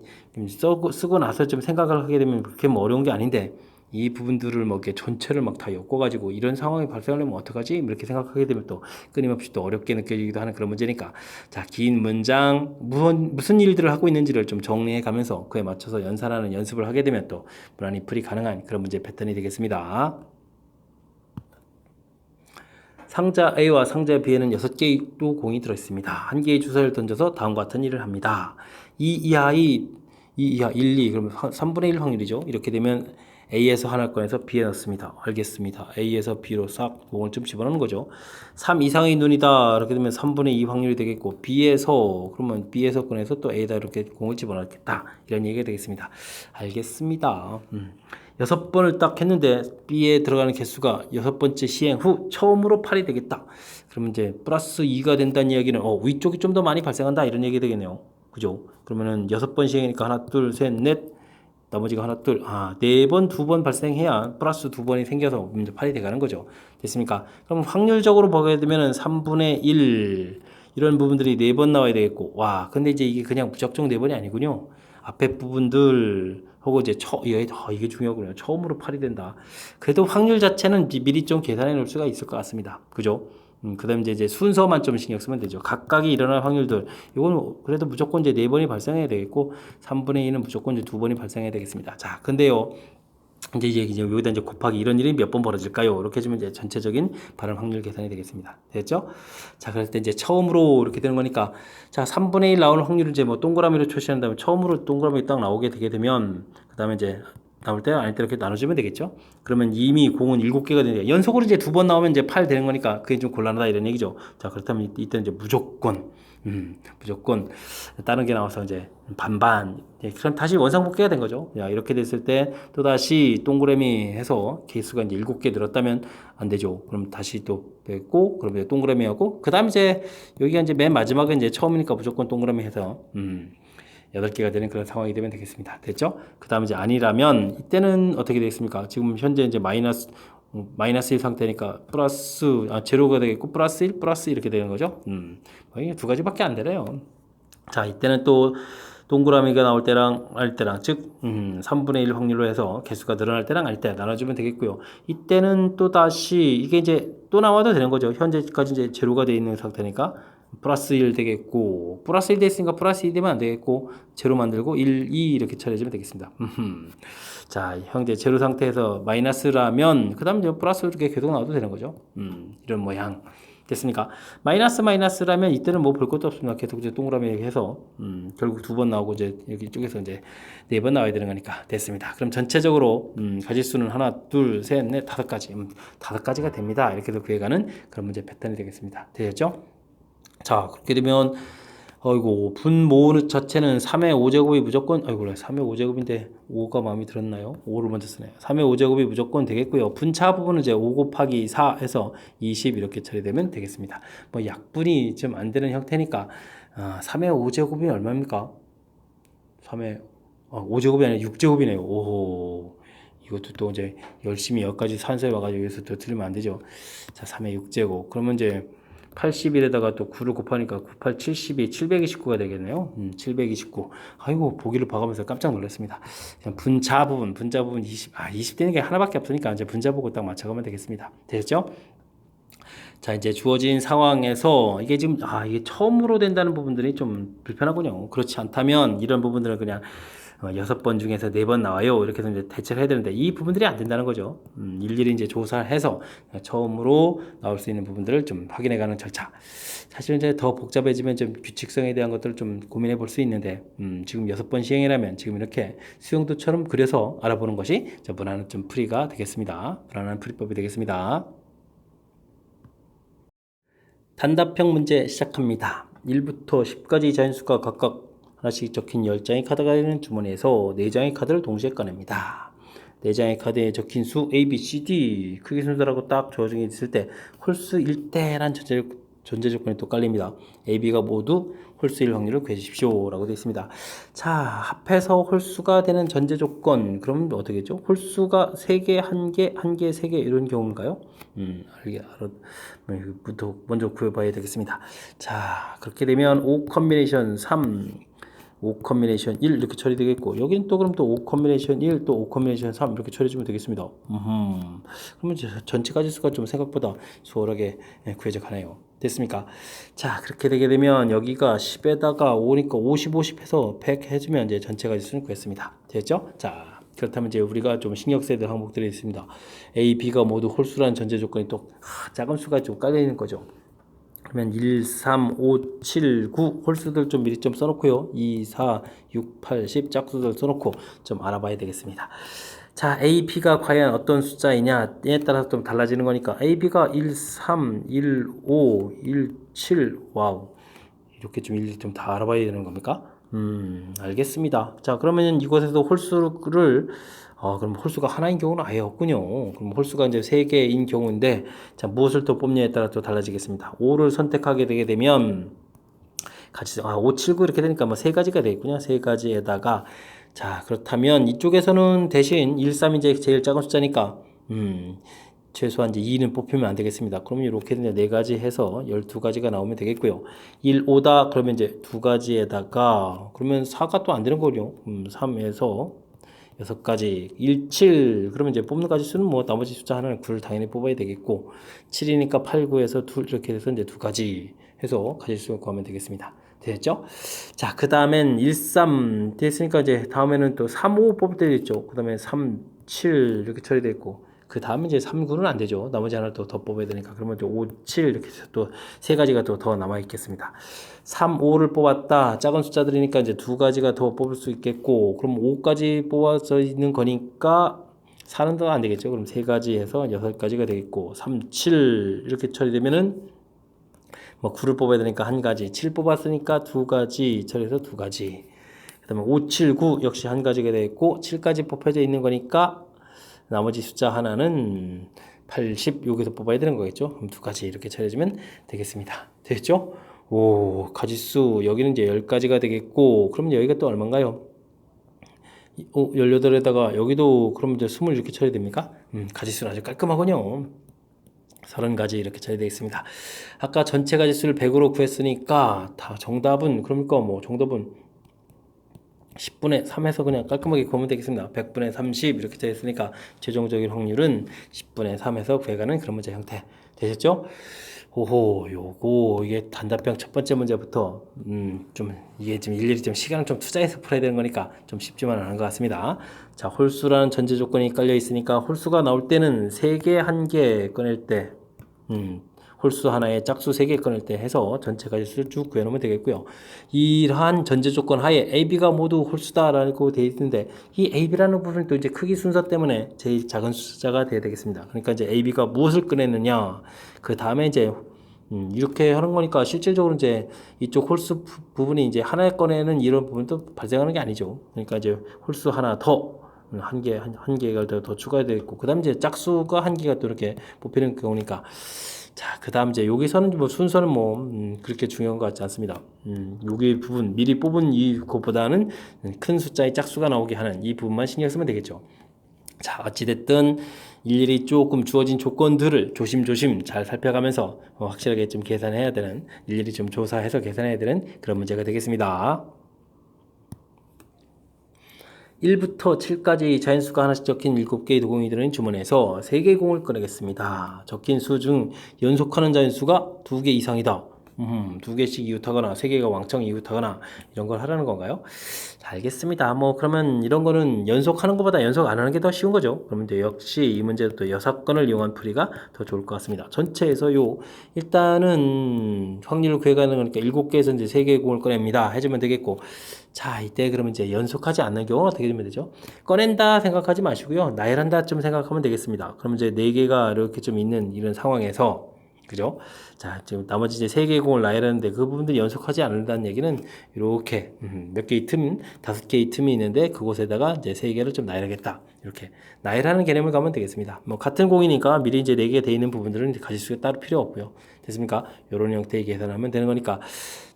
쓰고 나서 좀 생각을 하게 되면 그렇게 어려운 게 아닌데 이 부분들을 이렇게 전체를 다 엮어가지고 이런 상황이 발생하려면 어떡하지? 이렇게 생각하게 되면 또 끊임없이 또 어렵게 느껴지기도 하는 그런 문제니까. 자, 긴 문장, 무슨 일들을 하고 있는지를 좀 정리해 가면서 그에 맞춰서 연산하는 연습을 하게 되면 또 무난히 풀이 가능한 그런 문제 패턴이 되겠습니다. 상자 A와 상자 B에는 6개의 또 공이 들어있습니다. 한 개의 주사를 던져서 다음과 같은 일을 합니다. 2 이하 1, 2, 그러면 3분의 1 확률이죠. 이렇게 되면 A에서 하나를 꺼내서 B에 넣습니다. 알겠습니다. A에서 B로 싹 공을 좀 집어넣는 거죠. 3 이상의 눈이다. 이렇게 되면 3분의 2 확률이 되겠고, 그러면 B에서 꺼내서 또 A에다 이렇게 공을 집어넣겠다. 이런 얘기가 되겠습니다. 알겠습니다. 6번을 딱 했는데 B에 들어가는 개수가 6번째 시행 후 처음으로 8이 되겠다. 그러면 이제 플러스 2가 된다는 이야기는 위쪽이 좀 더 많이 발생한다 이런 얘기 되겠네요. 그죠? 그러면은 6번 시행이니까 하나, 둘, 셋, 넷, 나머지가 하나, 둘, 4번, 2번 발생해야 플러스 2번이 생겨서 이제 8이 돼가는 거죠. 됐습니까? 그럼 확률적으로 보게 되면은 3분의 1 이런 부분들이 4번 나와야 되겠고, 근데 이제 이게 그냥 무작정 4번이 아니군요. 앞에 부분들 하고 이제 이게 중요하군요. 처음으로 8이 된다. 그래도 확률 자체는 미리 좀 계산해 놓을 수가 있을 것 같습니다. 그죠? 그 다음에 이제 순서만 좀 신경 쓰면 되죠. 각각이 일어날 확률들. 이건 그래도 무조건 이제 4번이 발생해야 되겠고, 3분의 2는 무조건 이제 2번이 발생해야 되겠습니다. 자, 근데요. 이제 여기다 이제 곱하기 이런 일이 몇 번 벌어질까요? 이렇게 해주면 이제 전체적인 발생 확률 계산이 되겠습니다. 됐죠? 자, 그럴 때 이제 처음으로 이렇게 되는 거니까, 자, 3분의 1 나오는 확률을 이제 동그라미로 표시한 다음에 처음으로 동그라미 딱 나오게 되게 되면, 그 다음에 이제 나올 때 아닐 때 이렇게 나눠주면 되겠죠? 그러면 이미 공은 7개가 되니까 연속으로 이제 2번 나오면 이제 8 되는 거니까 그게 좀 곤란하다 이런 얘기죠. 자, 그렇다면 이때는 이제 무조건 다른 게 나와서 이제 반반. 그럼 다시 원상복귀가 된 거죠. 야, 이렇게 됐을 때 또 다시 동그라미 해서 개수가 이제 7개 늘었다면 안 되죠. 그럼 다시 또 뺐고, 그러면 동그라미 하고, 그 다음 이제 여기가 이제 맨 마지막에 이제 처음이니까 무조건 동그라미 해서 8개가 되는 그런 상황이 되면 되겠습니다. 됐죠? 그 다음 이제 아니라면 이때는 어떻게 되겠습니까? 지금 현재 이제 마이너스 1 상태니까 제로가 되겠고 플러스 1 이렇게 되는 거죠. 이게 2가지밖에 안 되네요. 자, 이때는 또 동그라미가 나올 때랑 알 때랑 즉 3분의 1 확률로 해서 개수가 늘어날 때랑 알 때 나눠주면 되겠고요. 이때는 또 다시 이게 이제 또 나와도 되는 거죠. 현재까지 이제 제로가 되어 있는 상태니까 플러스 1 되겠고, 플러스 1 됐으니까 플러스 2 되면 안 되겠고, 제로 만들고 1, 2 이렇게 처리해주면 되겠습니다. 자, 현재 제로 상태에서 마이너스라면 그 다음 이제 플러스 이렇게 계속 나와도 되는 거죠. 이런 모양 됐습니까? 마이너스라면 이때는 뭐 볼 것도 없습니다. 계속 이제 동그라미 해서 결국 2번 나오고 이제 여기 쪽에서 이제 4번 나와야 되는 거니까 됐습니다. 그럼 전체적으로 가지수는 하나, 둘, 셋, 넷, 5가지 5가지가 됩니다. 이렇게 해서 구해가는 그런 문제 패턴이 되겠습니다. 되셨죠? 자, 그렇게 되면 아이고, 분모 자체는 3의 5제곱이 무조건, 아이고, 3의 5제곱인데 5가 마음에 들었나요? 5를 먼저 쓰네요. 3의 5제곱이 무조건 되겠고요. 분차 부분은 이제 5 곱하기 4 해서 20 이렇게 처리되면 되겠습니다. 뭐 약분이 좀 안 되는 형태니까, 3의 5제곱이 얼마입니까? 3의, 5제곱이 아니라 6제곱이네요. 오, 이것도 또 이제 열심히 여기까지 산수해 와가지고 여기서 더 틀리면 안 되죠. 자, 3의 6제곱. 그러면 이제 81에다가 또 9를 곱하니까 98, 72, 729가 되겠네요. 729. 아이고, 보기를 봐가면서 깜짝 놀랐습니다. 분자 부분 20 되는 게 하나밖에 없으니까 이제 분자 보고 딱 맞춰가면 되겠습니다. 되셨죠? 자, 이제 주어진 상황에서 이게 지금, 이게 처음으로 된다는 부분들이 좀 불편하군요. 그렇지 않다면 이런 부분들은 그냥 6번 중에서 4번 나와요. 이렇게 해서 이제 대처를 해야 되는데 이 부분들이 안 된다는 거죠. 일일이 이제 조사를 해서 처음으로 나올 수 있는 부분들을 좀 확인해 가는 절차. 사실 이제 더 복잡해지면 좀 규칙성에 대한 것들을 좀 고민해 볼 수 있는데, 지금 6번 시행이라면 지금 이렇게 수용도처럼 그려서 알아보는 것이 무난한 좀 풀이가 되겠습니다. 무난한 풀이법이 되겠습니다. 단답형 문제 시작합니다. 1부터 10까지 자연수가 각각 하나씩 적힌 10장의 카드가 있는 주머니에서 4장의 카드를 동시에 꺼냅니다. 4장의 카드에 적힌 수 A, B, C, D 크기 순서라고 딱 주어져 있을 때 홀수 1대란 전제 조건이 또 깔립니다. A, B가 모두 홀수일 확률을 구해주십시오 라고 되어 있습니다. 자, 합해서 홀수가 되는 전제 조건, 그럼 어떻게죠? 홀수가 3개, 1개, 1개, 3개 이런 경우인가요? 먼저 구해봐야 되겠습니다. 자, 그렇게 되면 5 컨비네이션 3, 5 컨비네이션 1 이렇게 처리되겠고, 여기는 또 그럼 또 5 컨비네이션 1, 또 5 컨비네이션 3 이렇게 처리해주면 되겠습니다. 그러면 전체 가지수가 좀 생각보다 수월하게 구해져 가네요. 됐습니까? 자, 그렇게 되게 되면 여기가 10에다가 5니까 50, 50 해서 100 해주면 이제 전체 가지수는 구했습니다. 됐죠? 자, 그렇다면 이제 우리가 좀 신경 써야 될 항목들이 있습니다. A, B가 모두 홀수라는 전제 조건이 또 작은 수가 좀 깔려 있는 거죠. 그러면 1, 3, 5, 7, 9 홀수들 좀 미리 좀 써놓고요. 2, 4, 6, 8, 10 짝수들 써놓고 좀 알아봐야 되겠습니다. 자, A, B가 과연 어떤 숫자이냐에 따라서 좀 달라지는 거니까 A, B가 1, 3, 1, 5, 1, 7 와우 이렇게 좀 일일이 좀 다 알아봐야 되는 겁니까? 알겠습니다. 자, 그러면 이곳에서 홀수를 그럼 홀수가 하나인 경우는 아예 없군요. 그럼 홀수가 이제 3개인 경우인데, 자, 무엇을 더 뽑냐에 따라 또 달라지겠습니다. 5를 선택하게 되게 되면, 같이, 5, 7, 9 이렇게 되니까 뭐 3가지가 되겠군요. 3가지에다가, 자, 그렇다면 이쪽에서는 대신 1, 3이 이제 제일 작은 숫자니까, 최소한 이제 2는 뽑히면 안 되겠습니다. 그러면 이렇게 이제 4가지 해서 12가지가 나오면 되겠고요. 1, 5다 그러면 이제 2가지에다가 그러면 4가 또 안 되는 거죠. 3에서 6가지 1, 7 그러면 이제 뽑는 가지수는 뭐 나머지 숫자 하나는 9를 당연히 뽑아야 되겠고 7이니까 8, 9에서 2 이렇게 해서 이제 2가지 해서 가지수 구하면 되겠습니다. 됐죠? 자, 그 다음엔 1, 3 됐으니까 이제 다음에는 또 3, 5 뽑을 때 있죠. 그 다음에 3, 7 이렇게 처리되어 있고 그 다음에 이제 3, 9는 안 되죠. 나머지 하나 또 더 뽑아야 되니까. 그러면 또 5, 7 이렇게 해서 또 3가지가 또 더 남아 있겠습니다. 3, 5를 뽑았다. 작은 숫자들이니까 이제 2가지가 더 뽑을 수 있겠고, 그럼 5까지 뽑아져 있는 거니까 4는 더 안 되겠죠. 그럼 3가지 해서 6가지가 되겠고, 3, 7 이렇게 처리되면은 뭐 9를 뽑아야 되니까 1가지, 7 뽑았으니까 2가지 처리해서 2가지. 그 다음에 5, 7, 9 역시 1가지가 되겠고, 7까지 뽑혀져 있는 거니까 나머지 숫자 하나는 80 여기서 뽑아야 되는 거겠죠. 그럼 2가지 이렇게 처리해주면 되겠습니다. 되겠죠? 오, 가지수 여기는 이제 10가지가 되겠고 그러면 여기가 또 얼마인가요? 18에다가 여기도 그러면 이제 20 이렇게 처리됩니까? 가지수는 아주 깔끔하군요. 30가지 이렇게 처리되겠습니다. 아까 전체 가지수를 100으로 구했으니까 다 정답은 그러니까 뭐 정답은 10분의 3에서 그냥 깔끔하게 구하면 되겠습니다. 100분의 30 이렇게 되어 있으니까 최종적인 확률은 10분의 3에서 구해가는 그런 문제 형태 되셨죠? 오호, 요거 이게 단답형 첫 번째 문제부터 좀 이게 좀 일일이 좀 시간을 좀 투자해서 풀어야 되는 거니까 좀 쉽지만 않은 것 같습니다. 자, 홀수라는 전제 조건이 깔려 있으니까 홀수가 나올 때는 3개, 1개 꺼낼 때 홀수 하나에 짝수 3개 꺼낼 때 해서 전체 가지수를 쭉 구해놓으면 되겠고요. 이러한 전제 조건 하에 A, B가 모두 홀수다라고 되어 있는데 이 A, B라는 부분이 또 이제 크기 순서 때문에 제일 작은 숫자가 되어야 되겠습니다. 그러니까 이제 A, B가 무엇을 꺼냈느냐 그 다음에 이제 이렇게 하는 거니까 실질적으로 이제 이쪽 홀수 부분이 이제 하나에 꺼내는 이런 부분도 발생하는 게 아니죠. 그러니까 이제 홀수 하나 더 한 개가 더 추가되어 있고, 그 다음 이제 짝수가 한 개가 또 이렇게 뽑히는 경우니까. 자, 그 다음 이제 여기서는 뭐 순서는 그렇게 중요한 것 같지 않습니다. 여기 부분 미리 뽑은 이것보다는 큰 숫자의 짝수가 나오게 하는 이 부분만 신경 쓰면 되겠죠. 자, 어찌됐든 일일이 조금 주어진 조건들을 조심조심 잘 살펴가면서 확실하게 좀 계산해야 되는, 일일이 좀 조사해서 계산해야 되는 그런 문제가 되겠습니다. 1부터 7까지 자연수가 하나씩 적힌 7개의 도공이 들어있는 주문에서 3개의 공을 꺼내겠습니다. 적힌 수 중 연속하는 자연수가 2개 이상이다. 2개씩 이웃하거나 3개가 왕창 이웃하거나 이런 걸 하라는 건가요? 자, 알겠습니다. 그러면 이런 거는 연속하는 것보다 연속 안 하는 게 더 쉬운 거죠. 그러면 이제 역시 이 문제도 또 6건을 이용한 풀이가 더 좋을 것 같습니다. 전체에서 일단은 확률을 구해가는 거니까 7개에서 이제 3개의 공을 꺼냅니다. 해주면 되겠고, 자, 이때 그러면 이제 연속하지 않는 경우가 어떻게 되면 되죠? 꺼낸다 생각하지 마시고요. 나열한다 좀 생각하면 되겠습니다. 그러면 이제 4개가 이렇게 좀 있는 이런 상황에서, 그죠? 자, 지금 나머지 이제 3개의 공을 나열하는데 그 부분들이 연속하지 않는다는 얘기는 이렇게 몇 개의 틈, 5개의 틈이 있는데 그곳에다가 이제 3개를 좀 나열하겠다. 이렇게 나열하는 개념을 가면 되겠습니다. 같은 공이니까 미리 이제 4개 돼 있는 부분들은 가질 수가 따로 필요 없고요. 됐습니까? 이런 형태의 계산하면 되는 거니까.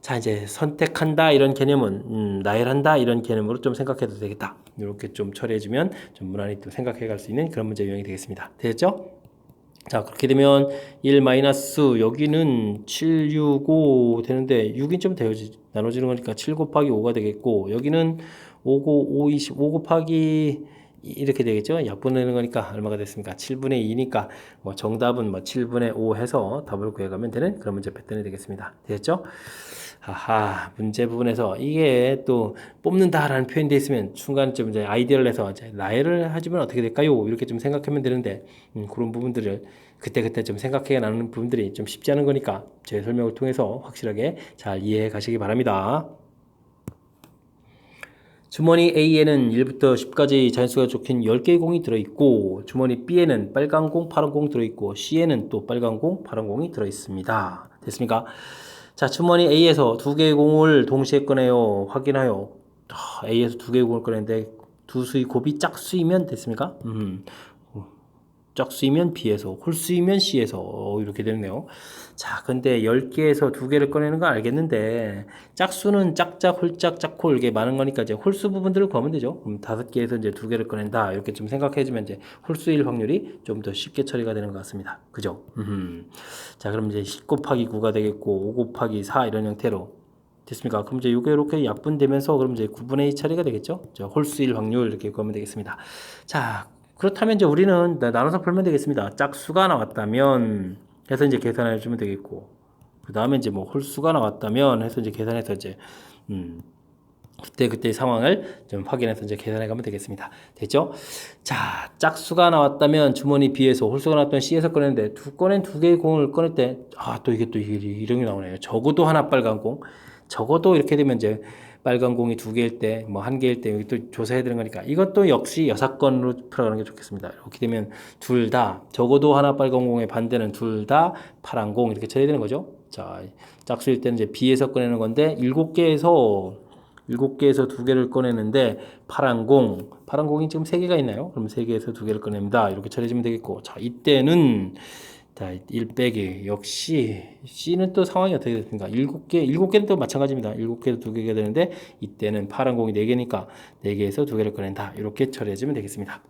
자, 이제 선택한다 이런 개념은 나열한다 이런 개념으로 좀 생각해도 되겠다. 이렇게 좀 처리해주면 좀 무난히 또 생각해 갈 수 있는 그런 문제 유형이 되겠습니다. 되겠죠? 자, 그렇게 되면 1 마이너스 여기는 7, 6, 5 되는데 6이 좀 나눠지는 거니까 7 곱하기 5가 되겠고, 여기는 5, 5, 20, 5 곱하기 이렇게 되겠죠. 약분하는 거니까 얼마가 됐습니까? 7분의 2니까 정답은 7분의 5 해서 답을 구해가면 되는 그런 문제 패턴이 되겠습니다. 되겠죠? 하하, 문제 부분에서 이게 또 뽑는다라는 표현이 돼 있으면 중간에 좀 이제 아이디어를 내서 이제 나열을 하지면 어떻게 될까요? 이렇게 좀 생각하면 되는데, 그런 부분들을 그때그때 좀 생각해 나누는 부분들이 좀 쉽지 않은 거니까 제 설명을 통해서 확실하게 잘 이해해 가시기 바랍니다. 주머니 A에는 1부터 10까지 자연수가 적힌 10개의 공이 들어있고, 주머니 B에는 빨간 공, 파란 공 들어있고, C에는 또 빨간 공, 파란 공이 들어있습니다. 됐습니까? 자, 주머니 A에서 2개의 공을 동시에 꺼내요. 확인하여. A에서 2개의 공을 꺼내는데 두 수의 곱이 짝수이면 됐습니까? 짝수이면 B에서, 홀수이면 C에서 이렇게 되네요. 자, 근데 10개에서 2개를 꺼내는 건 알겠는데 짝수는 짝짝, 홀짝, 짝홀 이게 많은 거니까 이제 홀수 부분들을 구하면 되죠. 그럼 5개에서 이제 2개를 꺼낸다 이렇게 좀 생각해주면 이제 홀수일 확률이 좀 더 쉽게 처리가 되는 것 같습니다. 그죠? 자, 그럼 이제 10 곱하기 9가 되겠고 5 곱하기 4 이런 형태로 됐습니까? 그럼 이제 이게 이렇게 약분되면서 그럼 이제 9분의 2 처리가 되겠죠? 홀수일 확률 이렇게 구하면 되겠습니다. 자, 그렇다면 이제 우리는 나눠서 풀면 되겠습니다. 짝수가 나왔다면 해서 이제 계산해 주면 되겠고, 그 다음에 이제 홀수가 나왔다면 해서 이제 계산해서 이제 그때 상황을 좀 확인해서 이제 계산해 가면 되겠습니다. 됐죠? 자, 짝수가 나왔다면 주머니 B에서, 홀수가 나왔다면 C에서 꺼냈는데 꺼낸 2개의 공을 꺼낼 때 또 이게 이런 게 나오네요. 적어도 하나 빨간 공, 적어도 이렇게 되면 이제 빨간 공이 2개일 때, 1개일 때 여기 또 조사해야 되는 거니까 이것도 역시 6건으로 풀어가는 게 좋겠습니다. 이렇게 되면 둘 다, 적어도 하나 빨간 공의 반대는 둘 다 파란 공 이렇게 쳐야 되는 거죠. 자, 짝수일 때는 이제 B에서 꺼내는 건데 7개에서 2개를 꺼내는데 파란 공이 지금 3개가 있나요? 그럼 3개에서 2개를 꺼냅니다. 이렇게 처리해주면 되겠고, 자, 이때는 자, 1 빼기 역시 C는 또 상황이 어떻게 됐습니까? 7개는 또 마찬가지입니다. 7개에서 2개가 되는데 이때는 파란 공이 4개니까 4개에서 2개를 꺼낸다. 이렇게 처리해주면 되겠습니다.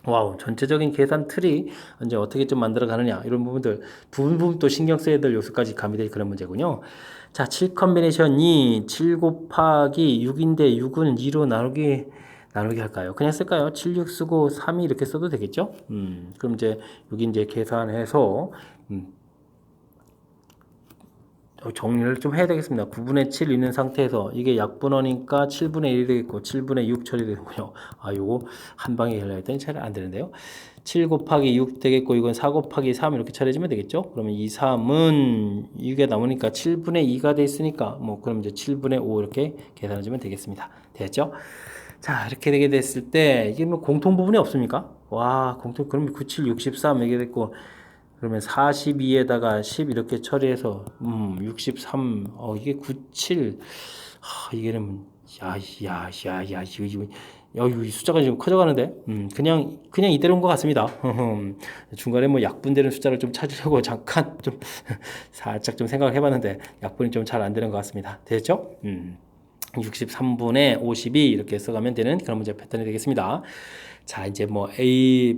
와우, 전체적인 계산 틀이 이제 어떻게 좀 만들어 가느냐 이런 부분들 부분 또 신경 써야 될 요소까지 가미될 그런 문제군요. 자, 7 컨비네이션이 7 곱하기 6인데 6은 2로 나누기 할까요? 그냥 쓸까요? 7, 6 쓰고 3이 이렇게 써도 되겠죠? 그럼 이제 여기 이제 계산해서 정리를 좀 해야 되겠습니다. 9분의 7 있는 상태에서 이게 약분어니까 7분의 1이 되겠고 7분의 6 처리되고요. 요거 한 방에 하려 했더니 잘 안 되는데요. 7 곱하기 6 되겠고 이건 4 곱하기 3 이렇게 처리해주면 되겠죠. 그러면 이 3은 이게 남으니까 7분의 2가 돼 있으니까 그럼 이제 7분의 5 이렇게 계산해주면 되겠습니다. 됐죠? 자, 이렇게 되게 됐을 때 이게 공통 부분이 없습니까? 와, 그럼 97, 63 이게 됐고 그러면 42에다가 10 이렇게 처리해서 63 이게 97 이게는 야야야야 이 숫자가 지금 커져가는데 그냥 이대로인 것 같습니다. 중간에 뭐 약분되는 숫자를 좀 찾으려고 잠깐 좀 살짝 좀 생각을 해봤는데 약분이 좀 잘 안 되는 것 같습니다. 됐죠? 63분의 52 이렇게 써가면 되는 그런 문제 패턴이 되겠습니다. 자, 이제 뭐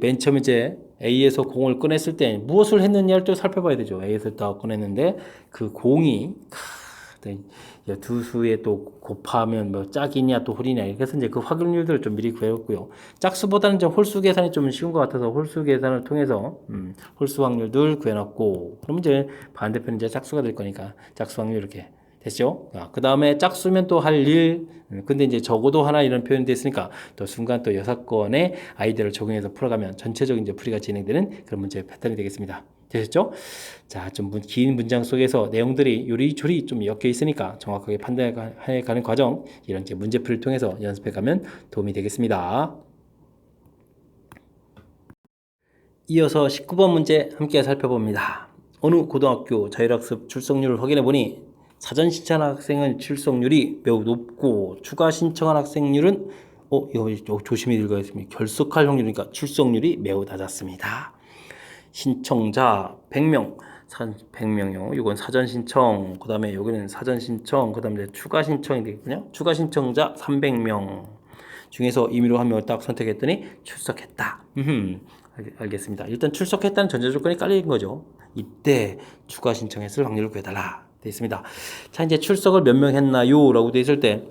맨 처음 이제 A에서 공을 꺼냈을 때 무엇을 했느냐를 또 살펴봐야 되죠. A에서 딱 꺼냈는데 그 공이 두 수에 또 곱하면 뭐 짝이냐 또 홀이냐 이렇게 해서 이제 그 확률들을 좀 미리 구해왔고요. 짝수보다는 좀 홀수 계산이 좀 쉬운 것 같아서 홀수 계산을 통해서 홀수 확률들 구해놨고, 그럼 이제 반대편 이제 짝수가 될 거니까 짝수 확률 이렇게 됐죠? 그 다음에 짝수면 또 할 일, 근데 이제 적어도 하나 이런 표현이 됐으니까 또 순간 또 6건의 아이디어를 적용해서 풀어가면 전체적인 이제 풀이가 진행되는 그런 문제 패턴이 되겠습니다. 되셨죠? 자, 좀 긴 문장 속에서 내용들이 요리조리 좀 엮여 있으니까 정확하게 판단해 가는 과정, 이런 이제 문제풀이를 통해서 연습해 가면 도움이 되겠습니다. 이어서 19번 문제 함께 살펴봅니다. 어느 고등학교 자율학습 출석률을 확인해 보니 사전 신청한 학생은 출석률이 매우 높고 추가 신청한 학생률은 이거 조심히 읽어야겠습니다. 결석할 확률이니까 출석률이 매우 낮았습니다. 신청자 100명, 100명요. 이건 사전 신청, 그 다음에 여기는 사전 신청, 그 다음에 추가 신청이 되겠군요. 추가 신청자 300명 중에서 임의로 한 명을 딱 선택했더니 출석했다. 알겠습니다. 일단 출석했다는 전제 조건이 깔린 거죠. 이때 추가 신청했을 확률을 구해달라 되어 있습니다. 자, 이제 출석을 몇 명 했나요? 라고 되어 있을 때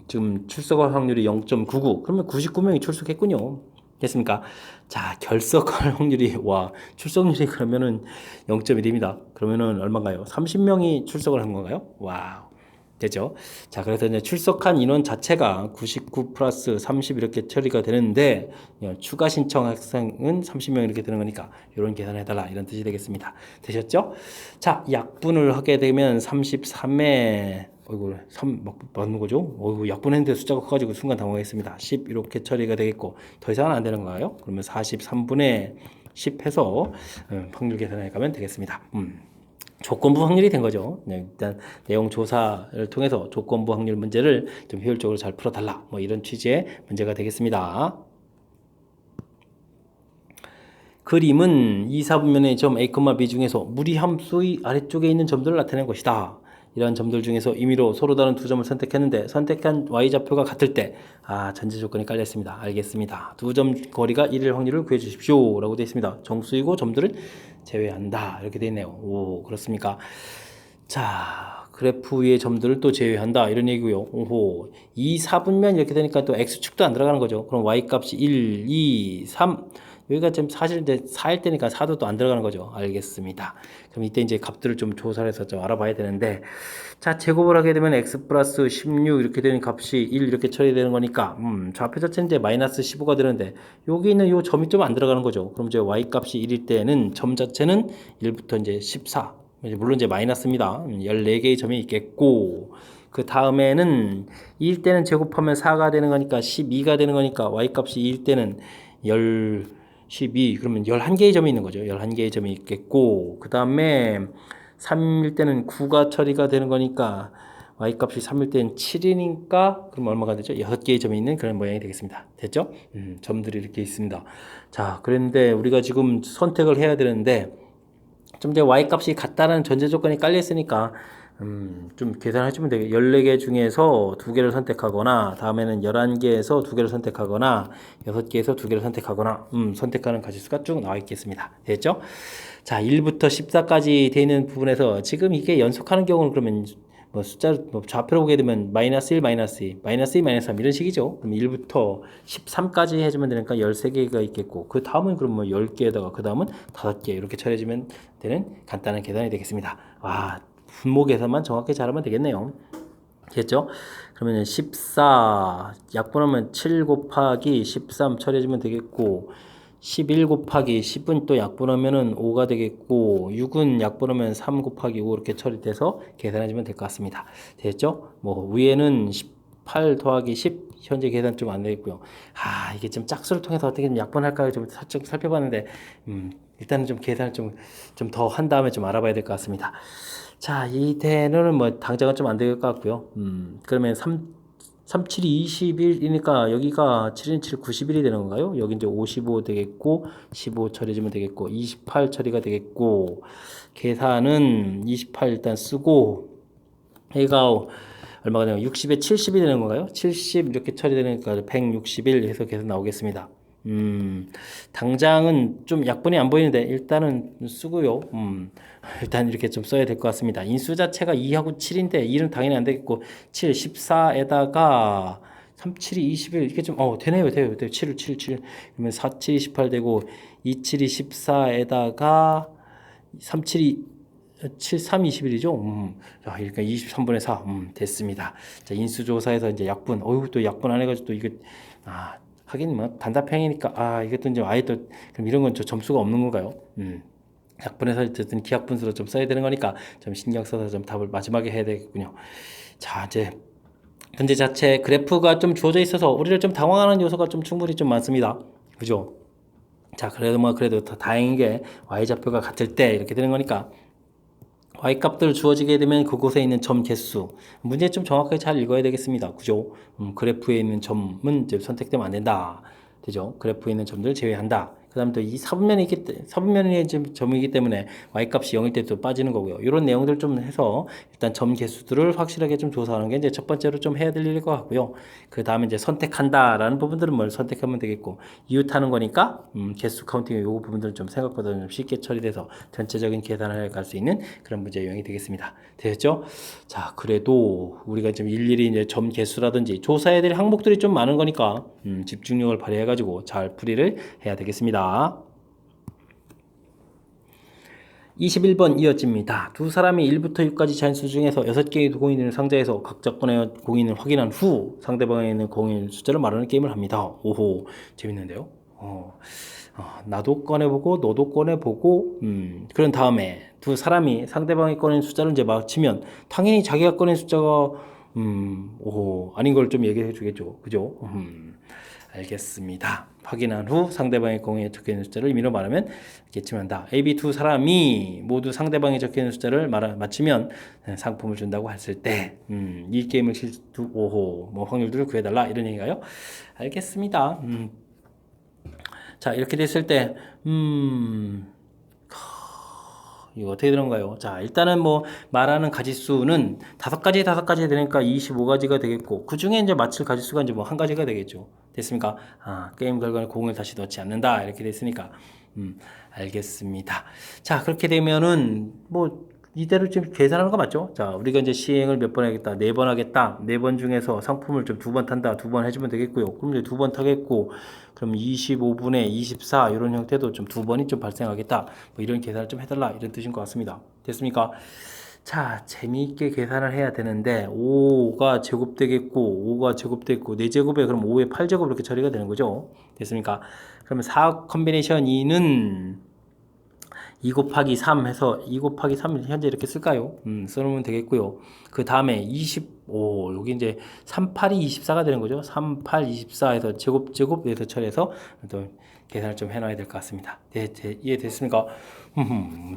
지금 출석할 확률이 0.99, 그러면 99명이 출석했군요. 됐습니까? 자, 결석할 확률이 출석률이 그러면은 0.1입니다. 그러면은 얼마인가요? 30명이 출석을 한 건가요? 와우. 되죠? 자, 그래서 이제 출석한 인원 자체가 99 플러스 30 이렇게 처리가 되는데 추가 신청 학생은 30명 이렇게 되는 거니까 이런 계산을 해달라 이런 뜻이 되겠습니다. 되셨죠? 자, 약분을 하게 되면 33에 어이구 3 맞는 거죠? 약분했는데 숫자가 커가지고 순간 당황했습니다. 10 이렇게 처리가 되겠고 더 이상은 안 되는 거예요. 그러면 43분의 10 해서 확률 계산해 가면 되겠습니다. 조건부 확률이 된 거죠. 일단 내용 조사를 통해서 조건부 확률 문제를 좀 효율적으로 잘 풀어달라. 뭐 이런 취지의 문제가 되겠습니다. 그림은 2, 4분면의 점 A, B 중에서 무리함수의 아래쪽에 있는 점들을 나타낸 것이다. 이러한 점들 중에서 임의로 서로 다른 두 점을 선택했는데 선택한 y좌표가 같을 때 전제 조건이 깔렸습니다. 알겠습니다. 두 점 거리가 1일 확률을 구해 주십시오 라고 되어 있습니다. 정수이고 점들을 제외한다 이렇게 되어 있네요. 오, 그렇습니까? 자, 그래프 위의 점들을 또 제외한다 이런 얘기고요. 2, 4분면 이렇게 되니까 또 x축도 안 들어가는 거죠. 그럼 y값이 1, 2, 3 여기가 지금 사실 이제 4일 때니까 4도 또 안 들어가는 거죠. 알겠습니다. 그럼 이때 이제 값들을 좀 조사를 해서 좀 알아봐야 되는데, 자, 제곱을 하게 되면 x 플러스 16 이렇게 되는 값이 1 이렇게 처리되는 거니까, 좌표 자체는 이제 마이너스 15가 되는데, 여기 있는 요 점이 좀 안 들어가는 거죠. 그럼 이제 y 값이 1일 때는 점 자체는 1부터 이제 14. 물론 이제 마이너스입니다. 14개의 점이 있겠고, 그 다음에는 2일 때는 제곱하면 4가 되는 거니까 12가 되는 거니까 y 값이 2일 때는 12 그러면 11개의 점이 있는 거죠. 11개의 점이 있겠고 그 다음에 3일 때는 9가 처리가 되는 거니까 y값이 3일 때는 7이니까 그럼 얼마가 되죠? 6개의 점이 있는 그런 모양이 되겠습니다. 됐죠? 점들이 이렇게 있습니다. 자, 그런데 우리가 지금 선택을 해야 되는데 좀 이제 y값이 같다는 전제 조건이 깔려 있으니까 좀 계산해주면 되겠 14개 중에서 2개를 선택하거나 다음에는 11개에서 2개를 선택하거나 6개에서 2개를 선택하거나 선택하는 가지수가 쭉 나와 있겠습니다. 됐죠? 자, 1부터 14까지 되는 부분에서 지금 이게 연속하는 경우는 그러면 뭐 숫자 좌표로 보게 되면 마이너스 1, 마이너스 2, 마이너스 2, 마이너스 3 이런 식이죠. 그럼 1부터 13까지 해주면 되니까 13개가 있겠고 그 다음은 그럼 뭐 10개에다가 그 다음은 5개 이렇게 처리해주면 되는 간단한 계산이 되겠습니다. 분모 계산만 정확히 잘하면 되겠네요. 됐죠? 그러면 14 약분하면 7 곱하기 13 처리해주면 되겠고 11 곱하기 10은 또 약분하면은 5가 되겠고 6은 약분하면 3 곱하기 5 이렇게 처리돼서 계산해주면 될 것 같습니다. 됐죠? 뭐 위에는 28 더하기 10 현재 계산 좀 안 되겠고요. 이게 좀 짝수를 통해서 어떻게 좀 약분할까요? 좀 살짝 살펴봤는데 일단은 좀 계산을 좀 더 한 다음에 좀 알아봐야 될 것 같습니다. 자, 이 대는 뭐 당장은 좀 안 될 것 같고요. 그러면 37이 21이니까 여기가 7인 7, 91이 되는 건가요? 여기 이제 55 되겠고 15 처리해주면 되겠고 28 처리가 되겠고 계산은 28 일단 쓰고 해가 얼마가 되나요? 60에 70이 되는 건가요? 70 이렇게 처리되니까 161 해서 계산 나오겠습니다. 당장은 좀 약분이 안 보이는데 일단은 쓰고요. 일단 이렇게 좀 써야 될 것 같습니다. 인수 자체가 2하고 7인데 2는 당연히 안 되겠고 7, 14에다가 3, 7이 21 이게 좀 되네요. 7, 7, 7 그러면 4, 7, 28 되고 2, 7이 14에다가 3, 7이 7, 3, 21이죠. 자, 그러니까 23분의 4. 됐습니다. 자, 인수조사에서 이제 약분. 또 약분 안 해가지고 또 이거, 하긴 뭐, 단답형이니까, 이것도 이제 아예 또, 그럼 이런 건 저 점수가 없는 건가요? 약분해서 어쨌든 기하분수로 좀 써야 되는 거니까 좀 신경 써서 좀 답을 마지막에 해야 되겠군요. 자, 이제, 문제 자체 그래프가 좀 주어져 있어서 우리를 좀 당황하는 요소가 좀 충분히 좀 많습니다. 그죠? 자, 그래도 더 다행인 게 y좌표가 같을 때 이렇게 되는 거니까 y값들 주어지게 되면 그곳에 있는 점 개수 문제 좀 정확하게 잘 읽어야 되겠습니다. 그죠? 그래프에 있는 점은 이제 선택되면 안 된다. 되죠? 그래프에 있는 점들을 제외한다. 그 다음에 또 이 사분면의 점이기 때문에 y값이 0일 때 또 빠지는 거고요. 이런 내용들 좀 해서 일단 점 개수들을 확실하게 좀 조사하는 게 이제 첫 번째로 좀 해야 될 일일 것 같고요. 그 다음에 이제 선택한다라는 부분들은 뭘 선택하면 되겠고 이웃하는 거니까 개수 카운팅 요 부분들은 좀 생각보다 좀 쉽게 처리돼서 전체적인 계산을 갈 수 있는 그런 문제 유형이 되겠습니다. 되셨죠? 자, 그래도 우리가 좀 일일이 이제 점 개수라든지 조사해야 될 항목들이 좀 많은 거니까 집중력을 발휘해가지고 잘 풀이를 해야 되겠습니다. 21번 이어집니다. 두 사람이 1부터 6까지 자연수 중에서 6개의 공인을 상자에서 각자 꺼내 공인을 확인한 후 상대방에 있는 공인 숫자를 말하는 게임을 합니다. 오호, 재밌는데요? 나도 꺼내보고 너도 꺼내보고 그런 다음에 두 사람이 상대방이 꺼낸 숫자를 이제 맞히면 당연히 자기가 꺼낸 숫자가 오호 아닌 걸 좀 얘기해 주겠죠. 그죠? 알겠습니다. 확인한 후 상대방의 공에 적혀있는 숫자를 의미로 말하면 기침한다. A, B 두 사람이 모두 상대방이 적혀있는 숫자를 맞추면 상품을 준다고 했을 때 이 게임을 오호 뭐 확률들을 구해달라 이런 얘기가요. 알겠습니다. 자, 이렇게 됐을 때 이거 어떻게 되는가요? 자, 일단은 뭐 말하는 가지수는 5가지 되니까 25가지가 되겠고 그 중에 이제 맞출 가지수가 이제 뭐 한 가지가 되겠죠. 됐습니까? 게임 결과는 공을 다시 넣지 않는다 이렇게 됐으니까 알겠습니다. 자, 그렇게 되면은 뭐 이대로 지금 계산하는 거 맞죠? 자, 우리가 이제 시행을 몇 번 하겠다, 4번 하겠다, 4번 중에서 상품을 좀 2번 탄다, 2번 해주면 되겠고요. 그럼 이제 2번 타겠고, 그럼 25분의 24 이런 형태도 좀 2번이 좀 발생하겠다. 뭐 이런 계산을 좀 해달라 이런 뜻인 것 같습니다. 됐습니까? 자, 재미있게 계산을 해야 되는데 5가 제곱되겠고 5가 제곱되겠고 4제곱에 그럼 5에 8제곱 이렇게 처리가 되는 거죠. 됐습니까? 그러면 4 컨비네이션 2는 2 곱하기 3 해서 2 곱하기 3을 현재 이렇게 쓸까요? 써놓으면 되겠고요. 그 다음에 25 여기 이제 38이 24가 되는 거죠. 38, 24에서 제곱에서 처리해서 또 계산을 좀 해놔야 될 것 같습니다. 네, 이해됐습니까?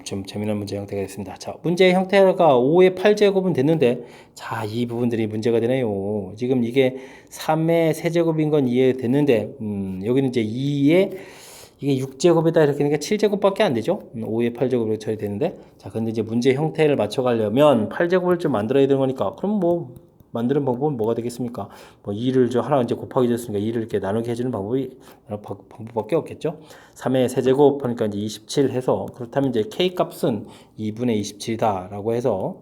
좀 재미난 문제 형태가 됐습니다. 자, 문제의 형태가 5의 8제곱은 됐는데 자, 이 부분들이 문제가 되네요. 지금 이게 3의 세제곱인 건 이해됐는데 여기는 이제 2의 이게 6제곱에다 이렇게 되니까 7제곱밖에 안 되죠. 5에 8제곱으로 처리되는데 자, 근데 이제 문제 형태를 맞춰가려면 8제곱을 좀 만들어야 되는 거니까 그럼 뭐 만드는 방법은 뭐가 되겠습니까? 뭐 2를 하나 이제 곱하기 줬으니까 2를 이렇게 나누게 해주는 방법밖에 없겠죠. 3의 세제곱 하니까 이제 27 해서 그렇다면 이제 K 값은 2분의 27이다 라고 해서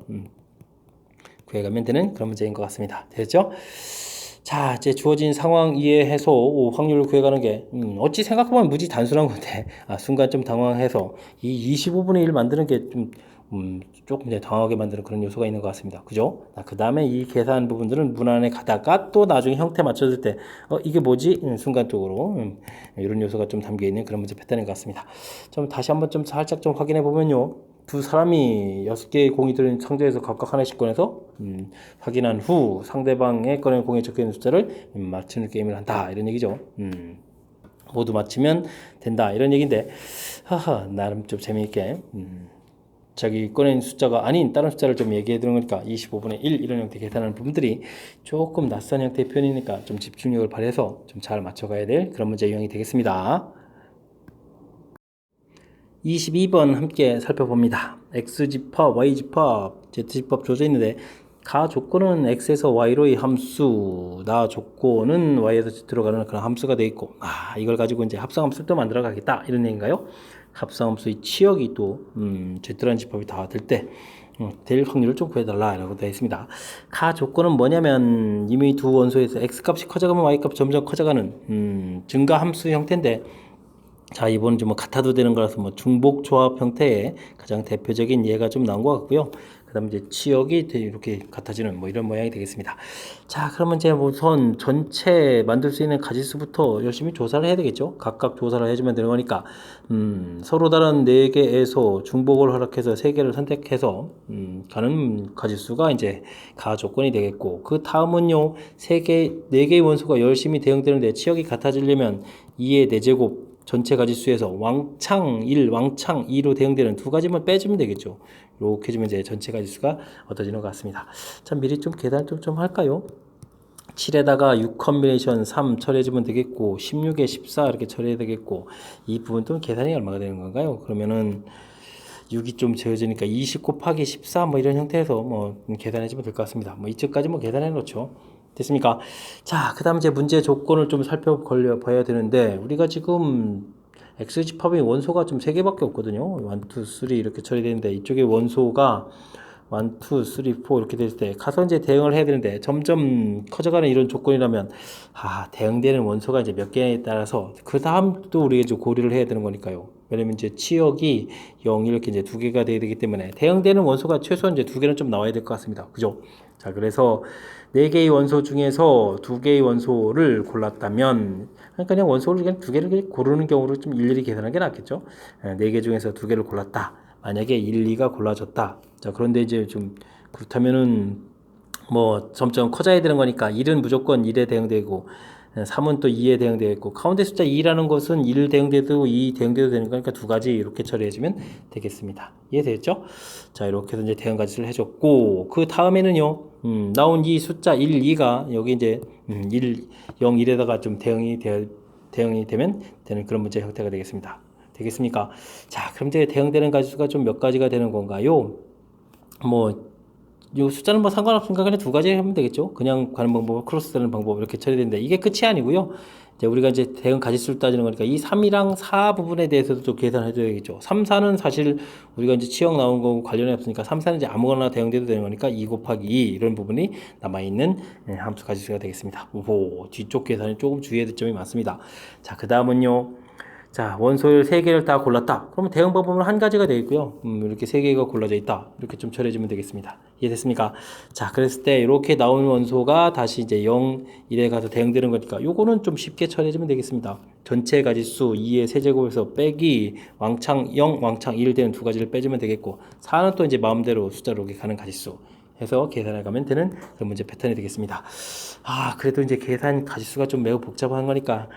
구해가면 되는 그런 문제인 것 같습니다. 됐죠? 자, 이제 주어진 상황 이해해서 확률을 구해가는 게 어찌 생각해보면 무지 단순한 건데 순간 좀 당황해서 이 25분의 1 만드는 게 좀 조금 이제 당황하게 만드는 그런 요소가 있는 것 같습니다. 그죠? 그 다음에 이 계산 부분들은 문안에 가다가 또 나중에 형태 맞춰줄 때 이게 뭐지? 순간적으로 이런 요소가 좀 담겨 있는 그런 문제 패턴인 것 같습니다. 좀 다시 한번 좀 살짝 좀 확인해 보면요. 두 사람이 6개의 공이 들은 상자에서 각각 하나씩 꺼내서 확인한 후 상대방의 꺼낸 공에 적혀있는 숫자를 맞추는 게임을 한다 이런 얘기죠. 모두 맞추면 된다 이런 얘기인데 하하 나름 좀 재미있게 자기 꺼낸 숫자가 아닌 다른 숫자를 좀 얘기해 드는 거니까 25분의 1 이런 형태 계산하는 부분들이 조금 낯선 형태의 표현이니까 좀 집중력을 발휘해서 좀 잘 맞춰가야 될 그런 문제 유형이 되겠습니다. 22번 함께 살펴봅니다. X집합, Y집합, Z집합 주어져 있는데 가 조건은 X에서 Y로의 함수, 나 조건은 Y에서 들어가는 그런 함수가 되어 있고 이걸 가지고 이제 합성함수를 또 만들어 가겠다 이런 얘기인가요? 합성함수의 치역이 또 Z라는 집합이 다 될 때 될 확률을 좀 구해달라 라고 되어 있습니다. 가 조건은 뭐냐면 이미 두 원소에서 X값이 커져가면 Y값이 점점 커져가는 증가함수 형태인데 자, 이번은 좀 같아도 되는 거라서 중복 조합 형태의 가장 대표적인 예가 좀 나온 것 같고요. 그 다음에 이제 치역이 이렇게 같아지는 이런 모양이 되겠습니다. 자, 그러면 이제 우선 전체 만들 수 있는 가지수부터 열심히 조사를 해야 되겠죠. 각각 조사를 해주면 되는 거니까, 서로 다른 4개에서 중복을 허락해서 3개를 선택해서, 가는 가지수가 이제 가 조건이 되겠고, 그 다음은요, 4개의 원소가 열심히 대응되는데 치역이 같아지려면 2의 4제곱, 전체 가지수에서 왕창 1, 왕창 2로 대응되는 두 가지만 빼주면 되겠죠. 이렇게 해주면 이제 전체 가지수가 얻어지는 것 같습니다. 자, 미리 좀 계산 좀 할까요? 7에다가 6 컨비네이션 3 처리해주면 되겠고 16에 14 이렇게 처리해야 되겠고 이 부분도 계산이 얼마가 되는 건가요? 그러면은 6이 좀 재어지니까 20 곱하기 14 이런 형태에서 계산해주면 될 것 같습니다. 이쪽까지 계산해 놓죠. 됐습니까? 자, 그 다음 이제 문제 조건을 좀 살펴봐야 되는데, 우리가 지금 X집합의 원소가 좀 3개밖에 없거든요. 1, 2, 3 이렇게 처리되는데, 이쪽에 원소가 1, 2, 3, 4 이렇게 될 때, 가서 이제 대응을 해야 되는데, 점점 커져가는 이런 조건이라면, 대응되는 원소가 이제 몇 개에 따라서, 그 다음 또 우리가 이제 고려를 해야 되는 거니까요. 왜냐면 이제 치역이 0 이렇게 이제 2개가 돼야 되기 때문에, 대응되는 원소가 최소한 이제 2개는 좀 나와야 될 것 같습니다. 그죠? 자, 그래서 4개의 원소 중에서 2개의 원소를 골랐다면, 그러니까 그냥 원소를 그냥 2개를 고르는 경우로 좀 일일이 계산하는 게 낫겠죠. 4개 중에서 2개를 골랐다. 만약에 1, 2가 골라졌다. 자, 그런데 이제 좀 그렇다면은 점점 커져야 되는 거니까 1은 무조건 1에 대응되고 3은 또 2에 대응되겠고 가운데 숫자 2라는 것은 1 대응돼도 2 대응돼도 되는 거니까 두 가지 이렇게 처리해주면 되겠습니다. 이해되겠죠? 자, 이렇게 해서 이제 대응 가지를 해줬고 그 다음에는요 나온 이 숫자 1, 2가 여기 이제 1, 0, 1에다가 좀 대응이 되면 되는 그런 문제 형태가 되겠습니다. 되겠습니까? 자, 그럼 이제 대응되는 가지수가 좀 몇 가지가 되는 건가요? 이 숫자는 상관없으니까 그냥 두 가지 하면 되겠죠. 그냥 가는 방법, 크로스되는 방법 이렇게 처리되는데 이게 끝이 아니고요. 이제 우리가 이제 대응 가지수를 따지는 거니까 이 3이랑 4 부분에 대해서도 좀 계산해 줘야 되겠죠. 3, 4는 사실 우리가 이제 치역 나온 거고 관련이 없으니까 3, 4는 이제 아무거나 대응돼도 되는 거니까 2 곱하기 2 이런 부분이 남아있는 함수 가지수가 되겠습니다. 오호, 뒤쪽 계산이 조금 주의해야 될 점이 많습니다. 자, 그 다음은요. 자, 원소를 3개를 다 골랐다. 그러면 대응 방법은 한 가지가 되겠고요. 이렇게 3개가 골라져 있다. 이렇게 좀 처리해주면 되겠습니다. 이해됐습니까? 자, 그랬을 때 이렇게 나오는 원소가 다시 이제 0, 1에 가서 대응되는 거니까 요거는 좀 쉽게 처리해주면 되겠습니다. 전체 가지수 2의 세제곱에서 빼기 왕창 0, 왕창 1 되는 두 가지를 빼주면 되겠고 4는 또 이제 마음대로 숫자로 이렇게 가는 가지수 해서 계산해 가면 되는 그런 문제 패턴이 되겠습니다. 그래도 이제 계산 가지수가 좀 매우 복잡한 거니까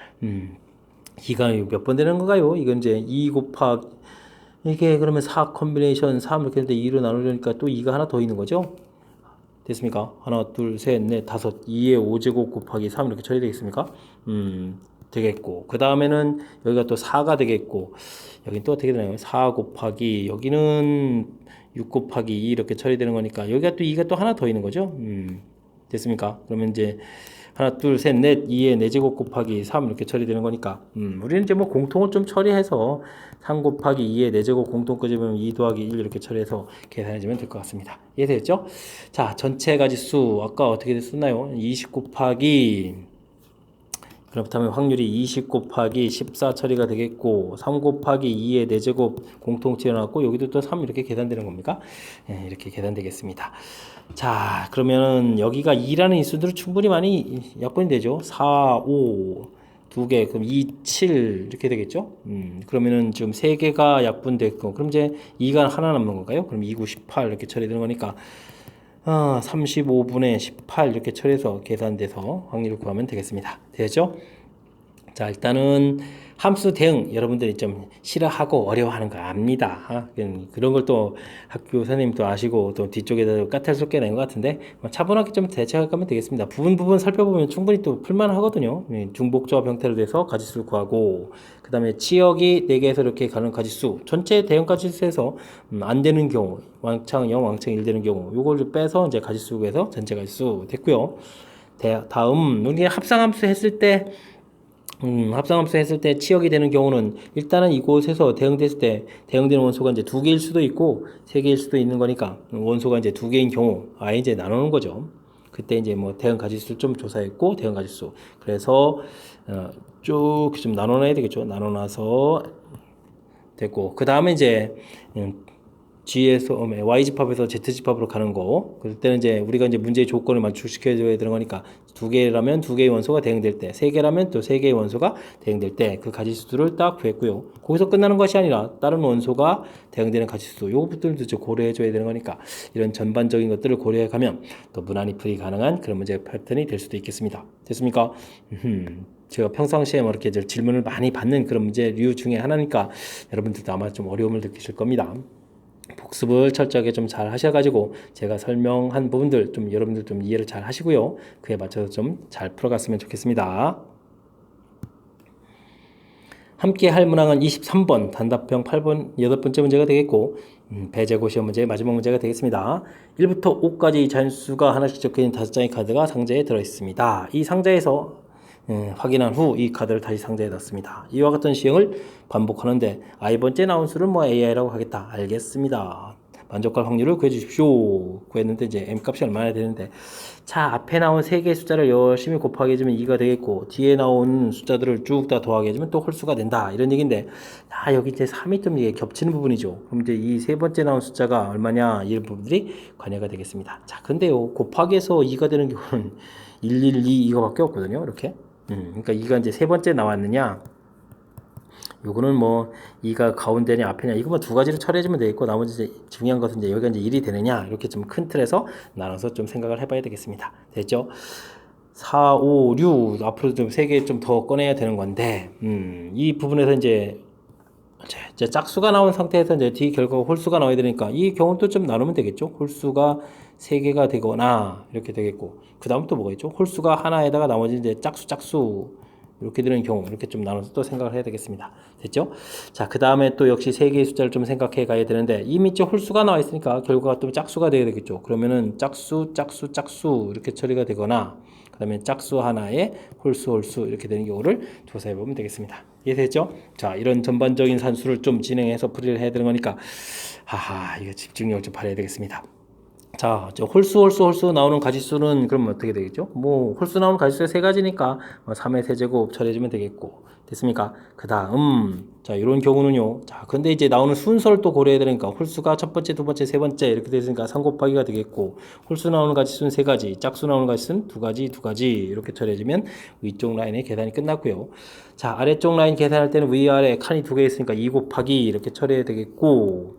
이가 몇 번 되는 건가요? 이건 이제 2 곱하기 이게 그러면 4 컨비네이션 3 이렇게 했는데 2로 나누려니까 또 2가 하나 더 있는 거죠? 됐습니까? 하나, 둘, 셋, 넷, 다섯 2의 5제곱 곱하기 3 이렇게 처리되겠습니까? 되겠고 그 다음에는 여기가 또 4가 되겠고 여긴 또 어떻게 되나요? 4 곱하기 여기는 6 곱하기 2 이렇게 처리되는 거니까 여기가 또 2가 또 하나 더 있는 거죠? 됐습니까? 그러면 이제 하나, 둘, 셋, 넷, 2의 4제곱 곱하기 3 이렇게 처리되는 거니까 우리는 이제 공통을 좀 처리해서 3 곱하기 2의 4제곱 공통 끄집으면 2 더하기 1 이렇게 처리해서 계산해주면 될 것 같습니다. 이해되셨죠? 자, 전체 가지수 아까 어떻게 썼나요? 20 곱하기 그렇다면 확률이 20 곱하기 14 처리가 되겠고 3 곱하기 2의 4제곱 공통치 나왔고 여기도 또 3 이렇게 계산되는 겁니까? 네, 이렇게 계산되겠습니다. 자, 그러면은 여기가 2라는 인수들은 충분히 많이 약분이 되죠. 4, 5, 2개, 그럼 2, 7 이렇게 되겠죠? 그러면은 지금 3개가 약분됐고, 그럼 이제 2가 하나 남는 건가요? 그럼 2, 9, 18 이렇게 처리되는 거니까 35분의 18 이렇게 처리해서 계산돼서 확률을 구하면 되겠습니다. 되죠? 자, 일단은 함수 대응 여러분들이 좀 싫어하고 어려워하는 거 압니다. 그런 걸 또 학교 선생님도 아시고 또 뒤쪽에다 까탈스럽게 낸 것 같은데 차분하게 좀 대처할 거면 되겠습니다. 부분 살펴보면 충분히 또 풀만 하거든요. 중복조합 형태로 돼서 가지수를 구하고 그 다음에 치역이 4개에서 이렇게 가는 가지수 전체 대형 가지수에서 안 되는 경우 왕창 0, 왕창 1 되는 경우 요걸 빼서 이제 가지수 구해서 전체 가지수 됐고요. 다음 우리 합성함수 했을 때 합성함수 했을 때 치역이 되는 경우는 일단은 이곳에서 대응됐을 때 대응되는 원소가 이제 2개일 수도 있고 3개일 수도 있는 거니까 원소가 이제 2개인 경우 아예 이제 나누는 거죠. 그때 이제 뭐 대응 가지수를 좀 조사했고 대응 가지수 그래서 쭉 좀 나눠놔야 되겠죠. 나눠놔서 됐고 그 다음에 이제 G에서 Y집합에서 Z집합으로 가는 거. 그때는 이제 우리가 이제 문제의 조건을 맞추시켜 줘야 되는 거니까 2개라면 2개의 원소가 대응될 때, 3개라면 또 3개의 원소가 대응될 때 그 가지수들을 딱 구했고요. 거기서 끝나는 것이 아니라 다른 원소가 대응되는 가지수 요것들도 이제 고려해 줘야 되는 거니까 이런 전반적인 것들을 고려해 가면 또 무난히 풀이 가능한 그런 문제 패턴이 될 수도 있겠습니다. 됐습니까? 제가 평상시에 뭐 이렇게 질문을 많이 받는 그런 문제류 중에 하나니까 여러분들도 아마 좀 어려움을 느끼실 겁니다. 복습을 철저하게 좀 잘 하셔가지고 제가 설명한 부분들 좀 여러분들 좀 이해를 잘 하시고요. 그에 맞춰서 좀 잘 풀어갔으면 좋겠습니다. 함께 할 문항은 23번 단답형 8번 8번째 문제가 되겠고 배제고 시험 문제의 마지막 문제가 되겠습니다. 1부터 5까지 잔수가 하나씩 적혀있는 5장의 카드가 상자에 들어있습니다. 이 상자에서 확인한 후 이 카드를 다시 상자에 넣습니다. 이와 같은 시행을 반복하는데 i번째 나온 수를 뭐 AI라고 하겠다. 알겠습니다. 만족할 확률을 구해주십시오. 구했는데 이제 M값이 얼마나 되는데 자 앞에 나온 3개의 숫자를 열심히 곱하게 해주면 2가 되겠고 뒤에 나온 숫자들을 쭉 다 더하게 해주면 또 홀수가 된다. 이런 얘기인데 여기 이제 3이 좀 이게 겹치는 부분이죠. 그럼 이제 이 3번째 나온 숫자가 얼마냐 이런 부분들이 관여가 되겠습니다. 자 근데요 곱하기해서 2가 되는 경우는 112 이거밖에 없거든요. 이렇게 그러니까 2가 이제 3번째 나왔느냐 요거는 뭐 2가 가운데냐 앞에냐 이거 뭐 2가지로 처리해주면 되겠고 나머지 이제 중요한 것은 이제 여기가 이제 1이 되느냐 이렇게 좀 큰 틀에서 나눠서 좀 생각을 해봐야 되겠습니다. 됐죠? 4, 5, 6 앞으로 좀 3개 좀 더 꺼내야 되는 건데 이 부분에서 이제 짝수가 나온 상태에서 이제 뒤 결과가 홀수가 나와야 되니까 이 경우는 또 좀 나누면 되겠죠. 홀수가 3개가 되거나 이렇게 되겠고 그 다음 또 뭐가 있죠? 홀수가 하나에다가 나머지 이제 짝수 이렇게 되는 경우 이렇게 좀 나눠서 또 생각을 해야 되겠습니다. 됐죠? 자, 그 다음에 또 역시 3개의 숫자를 좀 생각해 가야 되는데 이미 이제 홀수가 나와 있으니까 결과가 또 짝수가 되어야 되겠죠. 그러면은 짝수 이렇게 처리가 되거나 그 다음에 짝수 하나에 홀수 이렇게 되는 경우를 조사해 보면 되겠습니다. 이해됐죠? 자, 이런 전반적인 산수를 좀 진행해서 풀이를 해야 되는 거니까 이거 집중력을 좀 발휘해야 되겠습니다. 자, 홀수 나오는 가지수는 그럼 어떻게 되겠죠? 뭐 홀수 나오는 가지수가 3가지니까 3의 세제곱 처리해주면 되겠고 됐습니까? 그 다음 자 이런 경우는요. 자 근데 이제 나오는 순서를 또 고려해야 되니까 홀수가 첫 번째, 두 번째, 세 번째 이렇게 되니까 3 곱하기가 되겠고 홀수 나오는 가지수는 3가지, 짝수 나오는 가지수는 2가지 이렇게 처리해주면 위쪽 라인의 계산이 끝났고요. 자 아래쪽 라인 계산할 때는 위아래 칸이 2개 있으니까 2 곱하기 이렇게 처리해야 되겠고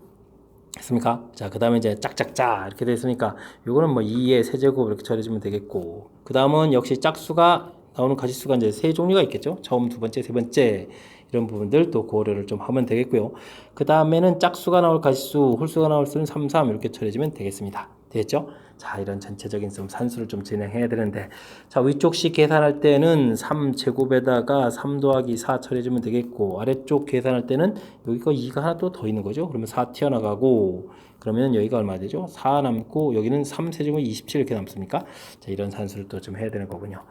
됐습니까? 자, 그 다음에 이제 짝짝짝 이렇게 됐으니까 요거는 뭐 2의 세제곱 이렇게 처리해주면 되겠고 그 다음은 역시 짝수가 나오는 가지수가 이제 3종류가 있겠죠. 처음, 두 번째, 세 번째 이런 부분들 또 고려를 좀 하면 되겠고요. 그 다음에는 짝수가 나올 가지수, 홀수가 나올 수는 3 이렇게 처리해주면 되겠습니다. 되겠죠? 자, 이런 전체적인 좀 산수를 좀 진행해야 되는데 자, 위쪽식 계산할 때는 3제곱에다가 3 더하기 4 처리해주면 되겠고 아래쪽 계산할 때는 여기가 2가 하나 또 더 있는 거죠. 그러면 4 튀어나가고 그러면 여기가 얼마 되죠? 4 남고 여기는 3세제곱 27 이렇게 남습니까? 자, 이런 산수를 또 좀 해야 되는 거군요.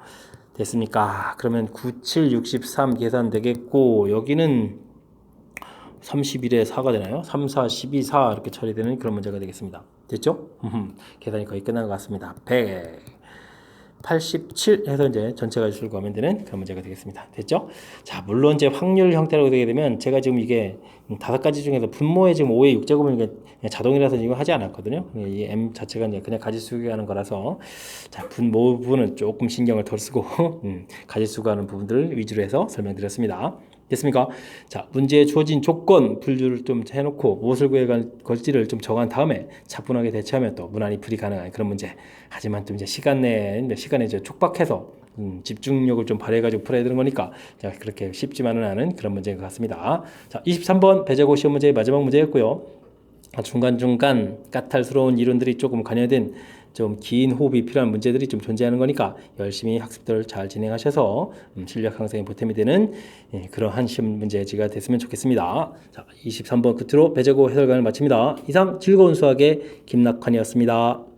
됐습니까? 그러면 9, 7, 63 계산 되겠고 여기는 31에 4가 되나요? 3, 4, 12, 4 이렇게 처리되는 그런 문제가 되겠습니다. 됐죠? 계산이 거의 끝난 것 같습니다. 100. 87 해서 이제 전체가 출구하면 되는 그런 문제가 되겠습니다. 됐죠? 자, 물론 이제 확률 형태로 되게 되면 제가 지금 이게 5가지 중에서 분모에 지금 5의 6제곱은 이게 자동이라서 지금 하지 않았거든요. 이 m 자체가 이제 그냥 가지수하는 거라서 자, 분모 부분은 조금 신경을 덜 쓰고 가지수하는 부분들을 위주로 해서 설명드렸습니다. 됐습니까? 자, 문제에 주어진 조건 분류를 좀 해놓고 무엇을 구해갈지를 좀 정한 다음에 차분하게 대처하면 또 무난히 풀이 가능한 그런 문제. 하지만 또 이제 시간에 이제 촉박해서 집중력을 좀 발휘해가지고 풀어야 되는 거니까 자, 그렇게 쉽지만은 않은 그런 문제인 것 같습니다. 자, 23번 배제고 시험 문제의 마지막 문제였고요. 중간중간 까탈스러운 이론들이 조금 관여된 좀 긴 호흡이 필요한 문제들이 좀 존재하는 거니까 열심히 학습들을 잘 진행하셔서 실력 향상에 보탬이 되는 그러한 시험 문제지가 됐으면 좋겠습니다. 자, 23번 끝으로 배제고 해설관을 마칩니다. 이상 즐거운 수학의 김낙환이었습니다.